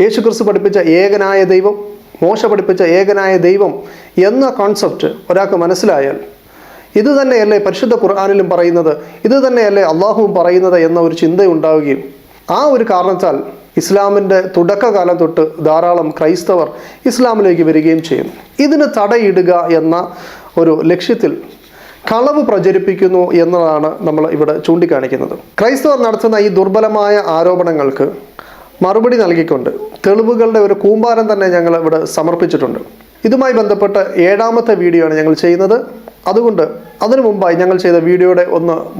യേശുക്രിസ്തു പഠിപ്പിച്ച ഏകനായ ദൈവം, മോശ പഠിപ്പിച്ച ഏകനായ ദൈവം എന്ന കോൺസെപ്റ്റ് ഒരാൾക്ക് മനസ്സിലായാൽ ഇത് തന്നെയല്ലേ പരിശുദ്ധ ഖുർആനിലും പറയുന്നത്, ഇത് തന്നെയല്ലേ അള്ളാഹുവും പറയുന്നത് എന്ന ഒരു ചിന്തയുണ്ടാവുകയും ആ ഒരു കാരണത്താൽ ഇസ്ലാമിൻ്റെ തുടക്കകാലം തൊട്ട് ധാരാളം ക്രൈസ്തവർ ഇസ്ലാമിലേക്ക് വരികയും ചെയ്യുന്നു. ഇതിന് തടയിടുക എന്ന ഒരു ലക്ഷ്യത്തിൽ കളവ് പ്രചരിപ്പിക്കുന്നു എന്നതാണ് നമ്മൾ ഇവിടെ ചൂണ്ടിക്കാണിക്കുന്നത്. ക്രൈസ്തവർ നടത്തുന്ന ഈ ദുർബലമായ ആരോപണങ്ങൾക്ക് മറുപടി നൽകിക്കൊണ്ട് തെളിവുകളുടെ ഒരു കൂമ്പാരം തന്നെ ഞങ്ങൾ ഇവിടെ സമർപ്പിച്ചിട്ടുണ്ട്. ഇതുമായി ബന്ധപ്പെട്ട് 7ാമത്തെ വീഡിയോ ആണ് ഞങ്ങൾ ചെയ്യുന്നത്. അതുകൊണ്ട് അതിനു മുമ്പായി ഞങ്ങൾ ചെയ്ത വീഡിയോയുടെ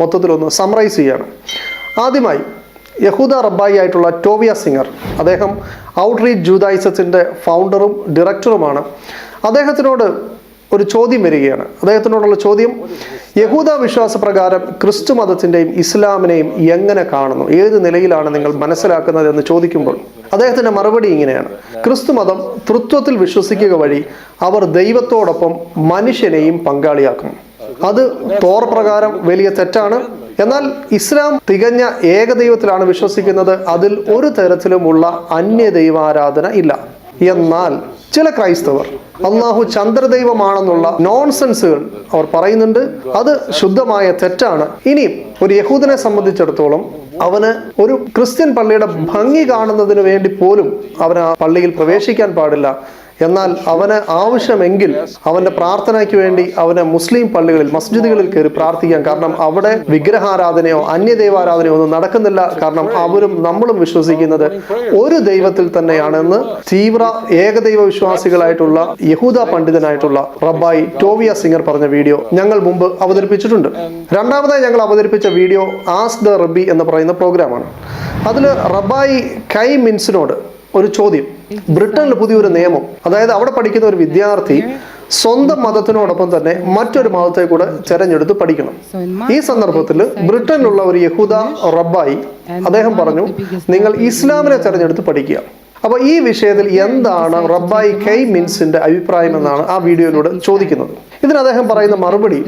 മൊത്തത്തിലൊന്ന് സമറൈസ് ചെയ്യാണ്. ആദ്യമായി യഹൂദ റബ്ബായി ആയിട്ടുള്ള ടോബിയ സിംഗർ, അദ്ദേഹം ഔട്ട്റീച്ച് ജൂദായിസത്തിൻ്റെ ഫൗണ്ടറും ഡയറക്ടറുമാണ്. അദ്ദേഹത്തിനോട് ഒരു ചോദ്യം വരികയാണ്. അദ്ദേഹത്തിനോടുള്ള ചോദ്യം, യഹൂദ വിശ്വാസപ്രകാരം ക്രിസ്തു മതത്തിൻ്റെയും ഇസ്ലാമിനെയും എങ്ങനെ കാണുന്നു, ഏത് നിലയിലാണ് നിങ്ങൾ മനസ്സിലാക്കുന്നത് എന്ന് ചോദിക്കുമ്പോൾ അദ്ദേഹത്തിൻ്റെ മറുപടി ഇങ്ങനെയാണ്: ക്രിസ്തു മതം തൃത്വത്തിൽ വിശ്വസിക്കുക വഴി അവർ ദൈവത്തോടൊപ്പം മനുഷ്യനെയും പങ്കാളിയാക്കും. അത് തോർ പ്രകാരം വലിയ തെറ്റാണ്. എന്നാൽ ഇസ്ലാം തികഞ്ഞ ഏകദൈവത്തിലാണ് വിശ്വസിക്കുന്നത്. അതിൽ ഒരു തരത്തിലുമുള്ള അന്യദൈവാരാധന ഇല്ല. എന്നാൽ ചില ക്രൈസ്തവർ അള്ളാഹു ചന്ദ്രദൈവമാണെന്നുള്ള നോൺസെൻസുകൾ അവർ പറയുന്നുണ്ട്. അത് ശുദ്ധമായ തെറ്റാണ്. ഇനിയും ഒരു യഹൂദനെ സംബന്ധിച്ചിടത്തോളം അവന് ഒരു ക്രിസ്ത്യൻ പള്ളിയുടെ ഭംഗി കാണുന്നതിന് വേണ്ടി പോലും അവന് ആ പള്ളിയിൽ പ്രവേശിക്കാൻ പാടില്ല. എന്നാൽ അവന് ആവശ്യമെങ്കിൽ അവൻ്റെ പ്രാർത്ഥനയ്ക്ക് വേണ്ടി അവന് മുസ്ലിം പള്ളികളിൽ, മസ്ജിദുകളിൽ കയറി പ്രാർത്ഥിക്കാം. കാരണം അവിടെ വിഗ്രഹാരാധനയോ അന്യദൈവാരാധനയോ ഒന്നും നടക്കുന്നില്ല. കാരണം അവരും നമ്മളും വിശ്വസിക്കുന്നത് ഒരു ദൈവത്തിൽ തന്നെയാണെന്ന് തീവ്ര ഏകദൈവ വിശ്വാസികളായിട്ടുള്ള യഹൂദ പണ്ഡിതനായിട്ടുള്ള റബ്ബായി ടോബിയ സിംഗർ പറഞ്ഞ വീഡിയോ ഞങ്ങൾ മുമ്പ് അവതരിപ്പിച്ചിട്ടുണ്ട്. രണ്ടാമതായി ഞങ്ങൾ അവതരിപ്പിച്ച വീഡിയോ ആസ്ക് ദ റബ്ബി എന്ന് പറയുന്ന പ്രോഗ്രാമാണ്. അതിൽ റബ്ബായി കൈ മിൻസിനോട് ഒരു ചോദ്യം, ബ്രിട്ടനിൽ പുതിയൊരു നിയമം, അതായത് അവിടെ പഠിക്കുന്ന ഒരു വിദ്യാർത്ഥി സ്വന്തം മതത്തിനോടൊപ്പം തന്നെ മറ്റൊരു മതത്തെ കൂടെ തെരഞ്ഞെടുത്ത് പഠിക്കണം. ഈ സന്ദർഭത്തിൽ ബ്രിട്ടനിലുള്ള ഒരു യഹൂദ റബ്ബായി അദ്ദേഹം പറഞ്ഞു, നിങ്ങൾ ഇസ്ലാമിനെ തെരഞ്ഞെടുത്ത് പഠിക്കുക. അപ്പോൾ ഈ വിഷയത്തിൽ എന്താണ് റബ്ബായി കൈ മിൻസിന്റെ അഭിപ്രായം എന്നാണ് ആ വീഡിയോയിലൂടെ ചോദിക്കുന്നത്. ഇതിന് അദ്ദേഹം പറയുന്ന മറുപടി,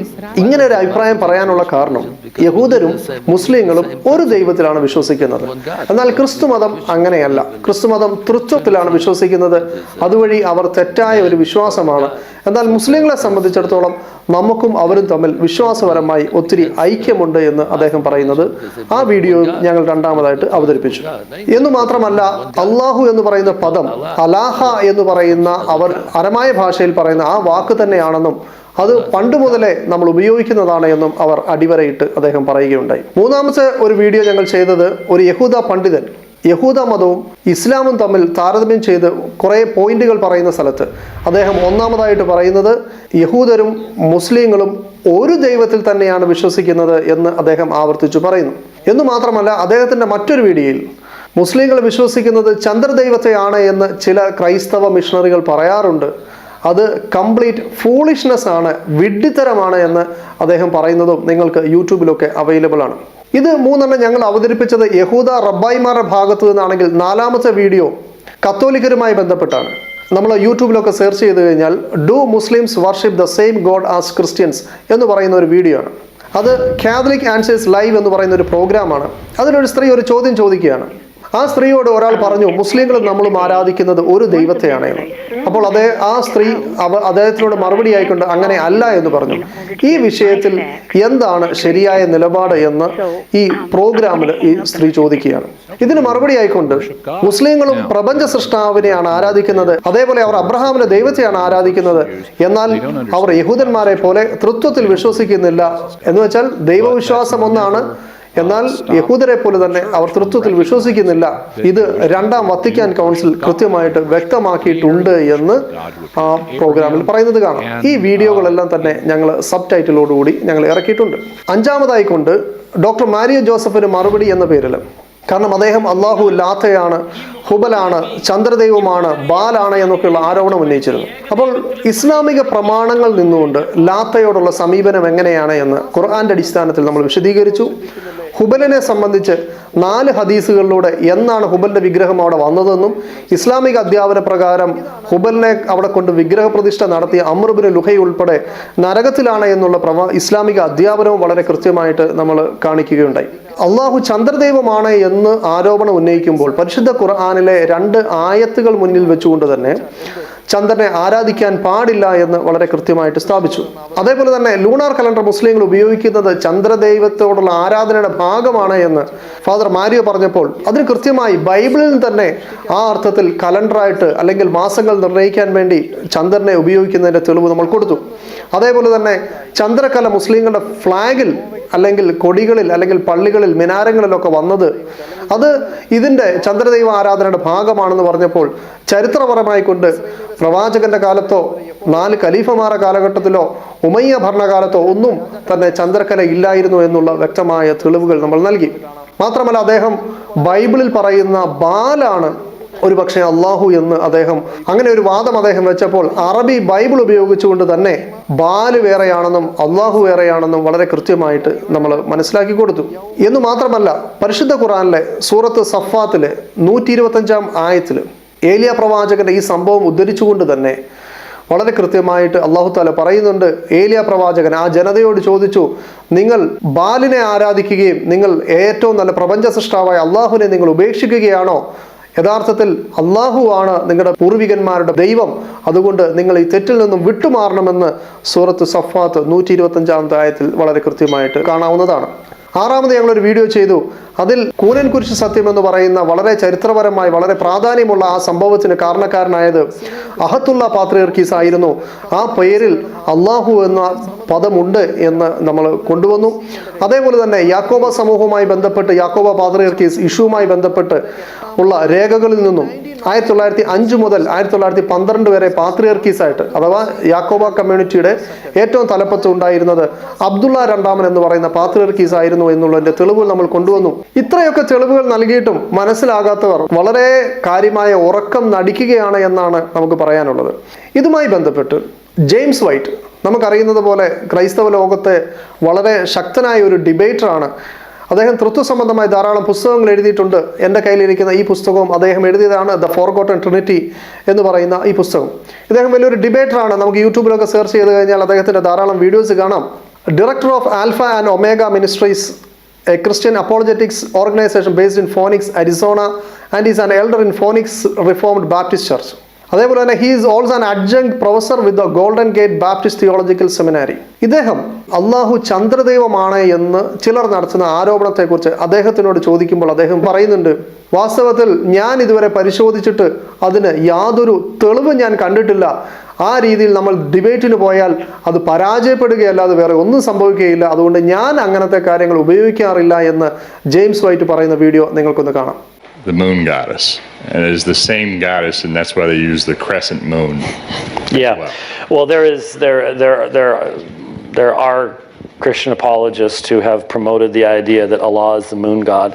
ഇങ്ങനെ ഒരു അഭിപ്രായം പറയാനുള്ള കാരണം യഹൂദരും മുസ്ലിങ്ങളും ഒരു ദൈവത്തിലാണ് വിശ്വസിക്കുന്നത്. എന്നാൽ ക്രിസ്തു മതം അങ്ങനെയല്ല. ക്രിസ്തു മതം തൃത്വത്തിലാണ് വിശ്വസിക്കുന്നത്. അതുവഴി അവർ തെറ്റായ ഒരു വിശ്വാസമാണ്. എന്നാൽ മുസ്ലിങ്ങളെ സംബന്ധിച്ചിടത്തോളം നമുക്കും അവരും തമ്മിൽ വിശ്വാസപരമായി ഒത്തിരി ഐക്യമുണ്ട് എന്ന് അദ്ദേഹം പറയുന്നത് ആ വീഡിയോയിൽ ഞങ്ങൾ രണ്ടാമതായിട്ട് അവതരിപ്പിച്ചു. എന്നു മാത്രമല്ല, അള്ളാഹു എന്ന് പറയുന്ന പദം അലാഹ എന്ന് പറയുന്ന അവർ അരമായ ഭാഷയിൽ പറയുന്ന ആ വാക്ക് തന്നെയാണെന്നും അത് പണ്ട് മുതലേ നമ്മൾ ഉപയോഗിക്കുന്നതാണ് എന്നും അവർ അടിവരയിട്ട് അദ്ദേഹം പറയുകയുണ്ടായി. മൂന്നാമത്തെ ഒരു വീഡിയോ ഞങ്ങൾ ചെയ്തത് ഒരു യഹൂദ പണ്ഡിതൻ യഹൂദ മതവും ഇസ്ലാമും തമ്മിൽ താരതമ്യം ചെയ്ത് കുറേ പോയിന്റുകൾ പറയുന്ന സ്ഥലത്ത് അദ്ദേഹം ഒന്നാമതായിട്ട് പറയുന്നത് യഹൂദരും മുസ്ലിങ്ങളും ഒരു ദൈവത്തിൽ തന്നെയാണ് വിശ്വസിക്കുന്നത് എന്ന് അദ്ദേഹം ആവർത്തിച്ചു പറയുന്നു. എന്നു മാത്രമല്ല, അദ്ദേഹത്തിൻ്റെ മറ്റൊരു വീഡിയോയിൽ മുസ്ലിങ്ങൾ വിശ്വസിക്കുന്നത് ചന്ദ്രദൈവത്തെയാണ് എന്ന് ചില ക്രൈസ്തവ മിഷണറികൾ പറയാറുണ്ട്. അത് കംപ്ലീറ്റ് ഫൂളിഷ്നെസ് ആണ്, വിഡ്ഢിത്തരമാണ് എന്ന് അദ്ദേഹം പറയുന്നതും നിങ്ങൾക്ക് യൂട്യൂബിലൊക്കെ അവൈലബിൾ ആണ്. ഇത് മൂന്നെണ്ണം ഞങ്ങൾ അവതരിപ്പിച്ചത് യഹൂദ റബ്ബായിമാരുടെ ഭാഗത്തു നിന്നാണെങ്കിൽ നാലാമത്തെ വീഡിയോ കത്തോലിക്കരുമായി ബന്ധപ്പെട്ടാണ്. നമ്മൾ യൂട്യൂബിലൊക്കെ സെർച്ച് ചെയ്ത് കഴിഞ്ഞാൽ do Muslims worship the same God as Christians എന്ന് പറയുന്ന ഒരു വീഡിയോ ആണ്. അത് കാത്തലിക് ആൻസേഴ്സ് ലൈവ് എന്ന് പറയുന്ന ഒരു പ്രോഗ്രാമാണ്. അതിലൊരു സ്ത്രീ ഒരു ചോദ്യം ചോദിക്കുകയാണ്. ആ സ്ത്രീയോട് ഒരാൾ പറഞ്ഞു, മുസ്ലിങ്ങളും നമ്മളും ആരാധിക്കുന്നത് ഒരു ദൈവത്തെയാണ് എന്ന്. അപ്പോൾ ആ സ്ത്രീ അദ്ദേഹത്തിനോട് മറുപടി ആയിക്കൊണ്ട് അങ്ങനെ അല്ല എന്ന് പറഞ്ഞു. ഈ വിഷയത്തിൽ എന്താണ് ശരിയായ നിലപാട് എന്ന് ഈ പ്രോഗ്രാമിൽ ഈ സ്ത്രീ ചോദിക്കുകയാണ്. ഇതിന് മറുപടി ആയിക്കൊണ്ട് മുസ്ലിങ്ങളും പ്രപഞ്ച സൃഷ്ടാവിനെയാണ് ആരാധിക്കുന്നത്, അതേപോലെ അവർ അബ്രഹാമിന്റെ ദൈവത്തെയാണ് ആരാധിക്കുന്നത്, എന്നാൽ അവർ യഹൂദന്മാരെ പോലെ തൃത്വത്തിൽ വിശ്വസിക്കുന്നില്ല. എന്ന് വെച്ചാൽ ദൈവവിശ്വാസം ഒന്നാണ്, എന്നാൽ യഹൂദരെ പോലെ തന്നെ അവർ തൃത്വത്തിൽ വിശ്വസിക്കുന്നില്ല. ഇത് രണ്ടാം വത്തിക്കാൻ കൗൺസിൽ കൃത്യമായിട്ട് വ്യക്തമാക്കിയിട്ടുണ്ട് എന്ന് ആ പ്രോഗ്രാമിൽ പറയുന്നത് കാണാം. ഈ വീഡിയോകളെല്ലാം തന്നെ ഞങ്ങൾ സബ് ടൈറ്റിലോടുകൂടി ഞങ്ങൾ ഇറക്കിയിട്ടുണ്ട്. അഞ്ചാമതായിക്കൊണ്ട് ഡോക്ടർ മാരിയോ ജോസഫിന് മറുപടി എന്ന പേരിൽ, കാരണം അദ്ദേഹം അള്ളാഹു ലാത്തയാണ്, ഹുബലാണ്, ചന്ദ്രദൈവമാണ്, ബാലാണ് എന്നൊക്കെയുള്ള ആരോപണം ഉന്നയിച്ചിരുന്നു. അപ്പോൾ ഇസ്ലാമിക പ്രമാണങ്ങൾ നിന്നുകൊണ്ട് ലാത്തയോടുള്ള സമീപനം എങ്ങനെയാണ് എന്ന് ഖുർആന്റെ അടിസ്ഥാനത്തിൽ നമ്മൾ വിശദീകരിച്ചു. ഹുബലിനെ സംബന്ധിച്ച് 4 ഹദീസുകളിലൂടെ എന്നാണ് ഹുബലിന്റെ വിഗ്രഹം അവിടെ വന്നതെന്നും ഇസ്ലാമിക അധ്യാപന പ്രകാരം ഹുബലിനെ അവിടെ കൊണ്ട് വിഗ്രഹ പ്രതിഷ്ഠ നടത്തിയ അംർ ഇബ്നു ലുഹൈ ഉൾപ്പെടെ നരകത്തിലാണ് എന്നുള്ള ഇസ്ലാമിക അധ്യാപനവും വളരെ കൃത്യമായിട്ട് നമ്മൾ കാണിക്കുകയുണ്ടായി. അള്ളാഹു ചന്ദ്രദൈവമാണ് എന്ന് ആരോപണം ഉന്നയിക്കുമ്പോൾ പരിശുദ്ധ ഖുർആനിലെ 2 ആയത്തുകൾ മുന്നിൽ വെച്ചുകൊണ്ട് തന്നെ ചന്ദ്രനെ ആരാധിക്കാൻ പാടില്ല എന്ന് വളരെ കൃത്യമായിട്ട് സ്ഥാപിച്ചു. അതേപോലെ തന്നെ ലൂണാർ കലണ്ടർ മുസ്ലിങ്ങൾ ഉപയോഗിക്കുന്നത് ചന്ദ്രദൈവത്തോടുള്ള ആരാധനയുടെ ഭാഗമാണ് എന്ന് ഫാദർ മാരിയോ പറഞ്ഞപ്പോൾ അതിന് കൃത്യമായി ബൈബിളിൽ തന്നെ ആ അർത്ഥത്തിൽ കലണ്ടറായിട്ട് അല്ലെങ്കിൽ മാസങ്ങൾ നിർണ്ണയിക്കാൻ വേണ്ടി ചന്ദ്രനെ ഉപയോഗിക്കുന്നതിൻ്റെ തെളിവ് നമ്മൾ കൊടുത്തു. അതേപോലെ തന്നെ ചന്ദ്രക്കല മുസ്ലിങ്ങളുടെ ഫ്ലാഗിൽ അല്ലെങ്കിൽ കൊടികളിൽ അല്ലെങ്കിൽ പള്ളികളിൽ മിനാരങ്ങളിലൊക്കെ വന്നത് അത് ഇതിൻ്റെ ചന്ദ്രദൈവ ആരാധനയുടെ ഭാഗമാണെന്ന് പറഞ്ഞപ്പോൾ ചരിത്രപരമായി കൊണ്ട് പ്രവാചകന്റെ കാലത്തോ 4 ഖലീഫമാരുടെ കാലഘട്ടത്തിലോ ഉമയ്യ ഭരണകാലത്തോ ഒന്നും തന്നെ ചന്ദ്രക്കല ഇല്ലായിരുന്നു എന്നുള്ള വ്യക്തമായ തെളിവുകൾ നമ്മൾ നൽകി. മാത്രമല്ല അദ്ദേഹം ബൈബിളിൽ പറയുന്ന ബാലാണ് ഒരു പക്ഷേ അള്ളാഹു എന്ന് അങ്ങനെ ഒരു വാദം അദ്ദേഹം വെച്ചപ്പോൾ അറബി ബൈബിൾ ഉപയോഗിച്ചുകൊണ്ട് തന്നെ ബാല് വേറെയാണെന്നും അള്ളാഹു വേറെയാണെന്നും വളരെ കൃത്യമായിട്ട് നമ്മൾ മനസ്സിലാക്കി കൊടുത്തു. എന്ന് മാത്രമല്ല പരിശുദ്ധ ഖുർആനിലെ സൂറത്ത് സഫാത്തിലെ 125-ാം ആയത്തിൽ ഏലിയ പ്രവാചകന്റെ ഈ സംഭവം ഉദ്ധരിച്ചുകൊണ്ട് തന്നെ വളരെ കൃത്യമായിട്ട് അള്ളാഹു താല പറയുന്നുണ്ട്. ഏലിയ പ്രവാചകൻ ആ ജനതയോട് ചോദിച്ചു, നിങ്ങൾ ബാലിനെ ആരാധിക്കുകയും നിങ്ങൾ ഏറ്റവും നല്ല പ്രപഞ്ച സൃഷ്ടാവായ അള്ളാഹുവിനെ നിങ്ങൾ ഉപേക്ഷിക്കുകയാണോ? യഥാർത്ഥത്തിൽ അള്ളാഹു ആണ് നിങ്ങളുടെ പൂർവികന്മാരുടെ ദൈവം, അതുകൊണ്ട് നിങ്ങൾ ഈ തെറ്റിൽ നിന്നും വിട്ടുമാറണമെന്ന് സൂറത്ത് സഫാത്ത് 125-ാമത്തെ ആയത്തിൽ വളരെ കൃത്യമായിട്ട് കാണാവുന്നതാണ്. 6-ാമത് ഞങ്ങളൊരു വീഡിയോ ചെയ്തു. അതിൽ കൂനൻ കുരിശ് സത്യം എന്ന് പറയുന്ന വളരെ ചരിത്രപരമായി വളരെ പ്രാധാന്യമുള്ള ആ സംഭവത്തിന് കാരണക്കാരനായത് അഹത്തുള്ള പാത്രിയർക്കീസ് ആയിരുന്നു. ആ പേരിൽ അള്ളാഹു എന്ന പദമുണ്ട് എന്ന് നമ്മൾ കൊണ്ടുവന്നു. അതേപോലെ തന്നെ യാക്കോബ സമൂഹവുമായി ബന്ധപ്പെട്ട് യാക്കോബ പാത്രിയർക്കീസ് ഇഷ്യൂവുമായി ബന്ധപ്പെട്ട് ഉള്ള രേഖകളിൽ നിന്നും 1905 മുതൽ 1912 വരെ പാത്രിയർക്കീസായിട്ട് അഥവാ യാക്കോബ കമ്മ്യൂണിറ്റിയുടെ ഏറ്റവും തലപ്പത്ത് ഉണ്ടായിരുന്നത് അബ്ദുള്ള രണ്ടാമൻ എന്ന് പറയുന്ന പാത്രിയർക്കീസ് ആയിരുന്നു എന്നുള്ളതിന്റെ തെളിവുകൾ നമ്മൾ കൊണ്ടുവന്നു. ഇത്രയൊക്കെ തെളിവുകൾ നൽകിയിട്ടും മനസ്സിലാകാത്തവർ വളരെ കാര്യമായ ഉറക്കം നടിക്കുകയാണ് എന്നാണ് നമുക്ക് പറയാനുള്ളത്. ഇതുമായി ബന്ധപ്പെട്ട് ജെയിംസ് വൈറ്റ് നമുക്കറിയുന്നത് പോലെ ക്രൈസ്തവ ലോകത്തെ വളരെ ശക്തനായ ഒരു ഡിബേറ്ററാണ്. അദ്ദേഹം തൃത്വ സംബന്ധമായി ധാരാളം പുസ്തകങ്ങൾ എഴുതിയിട്ടുണ്ട്. എൻ്റെ കയ്യിലിരിക്കുന്ന ഈ പുസ്തകവും അദ്ദേഹം എഴുതിയതാണ്, ദ ഫോർഗോട്ടൺ ട്രിനിറ്റി എന്ന് പറയുന്ന ഈ പുസ്തകം. ഇദ്ദേഹം വലിയൊരു ഡിബേറ്ററാണ്. നമുക്ക് യൂട്യൂബിലൊക്കെ സെർച്ച് ചെയ്ത് കഴിഞ്ഞാൽ അദ്ദേഹത്തിൻ്റെ ധാരാളം വീഡിയോസ് കാണാം. Director of alpha and omega ministries, a Christian apologetics organization based in Phoenix, Arizona, and is an elder in Phoenix Reformed Baptist Church. അതേപോലെ തന്നെ he is also an adjunct professor with the Golden Gate Baptist Theological Seminary. ഇദ്ദേഹം അള്ളാഹു ചന്ദ്രദൈവമാണ് എന്ന് ചിലർ നടത്തുന്ന ആരോപണത്തെക്കുറിച്ച് അദ്ദേഹത്തിനോട് ചോദിക്കുമ്പോൾ അദ്ദേഹം പറയുന്നുണ്ട്, വാസ്തവത്തിൽ ഞാൻ ഇതുവരെ പരിശോധിച്ചിട്ട് അതിന് യാതൊരു തെളിവും ഞാൻ കണ്ടിട്ടില്ല. ആ രീതിയിൽ നമ്മൾ ഡിബേറ്റിന് പോയാൽ അത് പരാജയപ്പെടുകയല്ലാതെ വേറെ ഒന്നും സംഭവിക്കുകയില്ല. അതുകൊണ്ട് ഞാൻ അങ്ങനത്തെ കാര്യങ്ങൾ ഉപയോഗിക്കാറില്ല എന്ന് ജെയിംസ് വൈറ്റ് പറയുന്ന വീഡിയോ നിങ്ങൾക്കൊന്ന് കാണാം. The moon goddess, and it is the same goddess, and that's why they use the crescent moon. Yeah, well, there are Christian apologists who have promoted the idea that Allah is the moon god.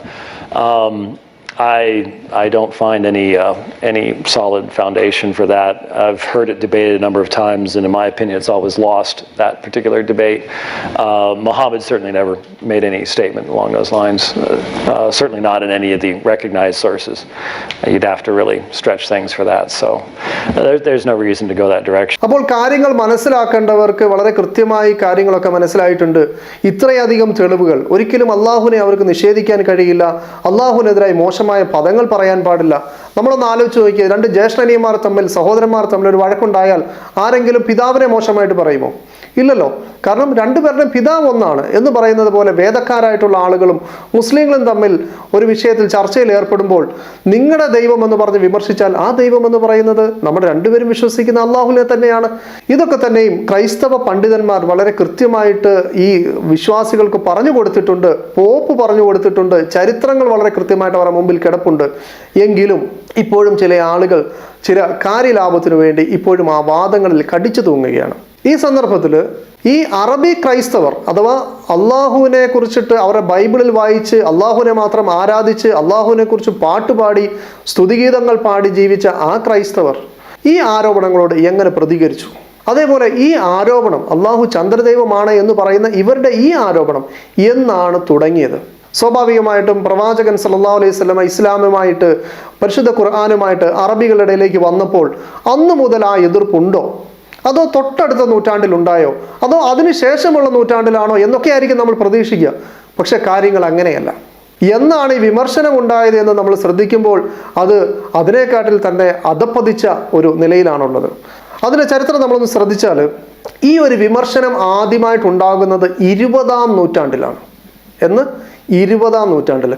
I don't find any solid foundation for that. I've heard it debated a number of times, and in my opinion, it's always lost, that particular debate. Muhammad certainly never made any statement along those lines, certainly not in any of the recognized sources. You'd have to really stretch things for that, so there's no reason to go that direction. അപ്പോൾ കാര്യങ്ങൾ മനസ്സിലാക്കേണ്ടവർക്ക് വളരെ കൃത്യമായി കാര്യങ്ങളൊക്കെ മനസ്സിലായിട്ടുണ്ട്. ഇത്രയധികം തെളിവുകൾ ഒരിക്കലും അള്ളാഹുവിനെ അവർക്ക് നിഷേധിക്കാൻ കഴിയില്ല. അള്ളാഹുവിനെതിരായി മോശം പദങ്ങൾ പറയാൻ പാടില്ല. നമ്മളൊന്ന് ആലോചിച്ച് നോക്കിയാൽ 2 ജ്യേഷ്ഠനിയന്മാർ തമ്മിൽ സഹോദരന്മാർ തമ്മിൽ ഒരു വഴക്കുണ്ടായാൽ ആരെങ്കിലും പിതാവിനെ മോശമായിട്ട് പറയുമോ? ഇല്ലല്ലോ. കാരണം രണ്ടുപേരുടെയും പിതാവ് ഒന്നാണ് എന്ന് പറയുന്നത് പോലെ വേദക്കാരായിട്ടുള്ള ആളുകളും മുസ്ലിങ്ങളും തമ്മിൽ ഒരു വിഷയത്തിൽ ചർച്ചയിൽ ഏർപ്പെടുമ്പോൾ നിങ്ങളുടെ ദൈവം എന്ന് പറഞ്ഞ് വിമർശിച്ചാൽ ആ ദൈവം എന്ന് പറയുന്നത് നമ്മൾ രണ്ടുപേരും വിശ്വസിക്കുന്ന അള്ളാഹുവിനെ തന്നെയാണ്. ഇതൊക്കെ തന്നെയും ക്രൈസ്തവ പണ്ഡിതന്മാർ വളരെ കൃത്യമായിട്ട് ഈ വിശ്വാസികൾക്ക് പറഞ്ഞു കൊടുത്തിട്ടുണ്ട്, പോപ്പ് പറഞ്ഞു കൊടുത്തിട്ടുണ്ട്, ചരിത്രങ്ങൾ വളരെ കൃത്യമായിട്ട് അവരുടെ മുമ്പിൽ കിടപ്പുണ്ട്. എങ്കിലും ഇപ്പോഴും ചില ആളുകൾ ചില കാര്യലാഭത്തിനു വേണ്ടി ഇപ്പോഴും ആ വാദങ്ങളിൽ കടിച്ചു തൂങ്ങുകയാണ്. ഈ സന്ദർഭത്തിൽ ഈ അറബി ക്രൈസ്തവർ അഥവാ അള്ളാഹുവിനെ കുറിച്ചിട്ട് അവരുടെ ബൈബിളിൽ വായിച്ച് അള്ളാഹുവിനെ മാത്രം ആരാധിച്ച് അള്ളാഹുവിനെ കുറിച്ച് പാട്ടുപാടി സ്തുതിഗീതങ്ങൾ പാടി ജീവിച്ച ആ ക്രൈസ്തവർ ഈ ആരോപണങ്ങളോട് എങ്ങനെ പ്രതികരിച്ചു? അതേപോലെ ഈ ആരോപണം അള്ളാഹു ചന്ദ്രദൈവമാണ് എന്ന് പറയുന്ന ഇവരുടെ ഈ ആരോപണം എന്നാണ് തുടങ്ങിയത്? സ്വാഭാവികമായിട്ടും പ്രവാചകൻ സല്ലല്ലാഹു അലൈഹി വസല്ലം ഇസ്ലാമുമായിട്ട് പരിശുദ്ധ ഖുർആനുമായിട്ട് അറബികളുടെ ഇടയിലേക്ക് വന്നപ്പോൾ അന്നു മുതൽ ആ എതിർപ്പുണ്ടോ, അതോ തൊട്ടടുത്ത നൂറ്റാണ്ടിലുണ്ടായോ, അതോ അതിനുശേഷമുള്ള നൂറ്റാണ്ടിലാണോ എന്നൊക്കെ ആയിരിക്കും നമ്മൾ പ്രതീക്ഷിക്കുക. പക്ഷെ കാര്യങ്ങൾ അങ്ങനെയല്ല. എന്നാണ് ഈ വിമർശനം ഉണ്ടായത് എന്ന് നമ്മൾ ശ്രദ്ധിക്കുമ്പോൾ അത് അതിനെക്കാട്ടിൽ തന്നെ അധപ്പതിച്ച ഒരു നിലയിലാണുള്ളത്. അതിൻ്റെ ചരിത്രം നമ്മളൊന്ന് ശ്രദ്ധിച്ചാൽ ഈ ഒരു വിമർശനം ആദ്യമായിട്ടുണ്ടാകുന്നത് 20-ാം നൂറ്റാണ്ടിലാണ്. എന്ന് 20-ാം നൂറ്റാണ്ടിൽ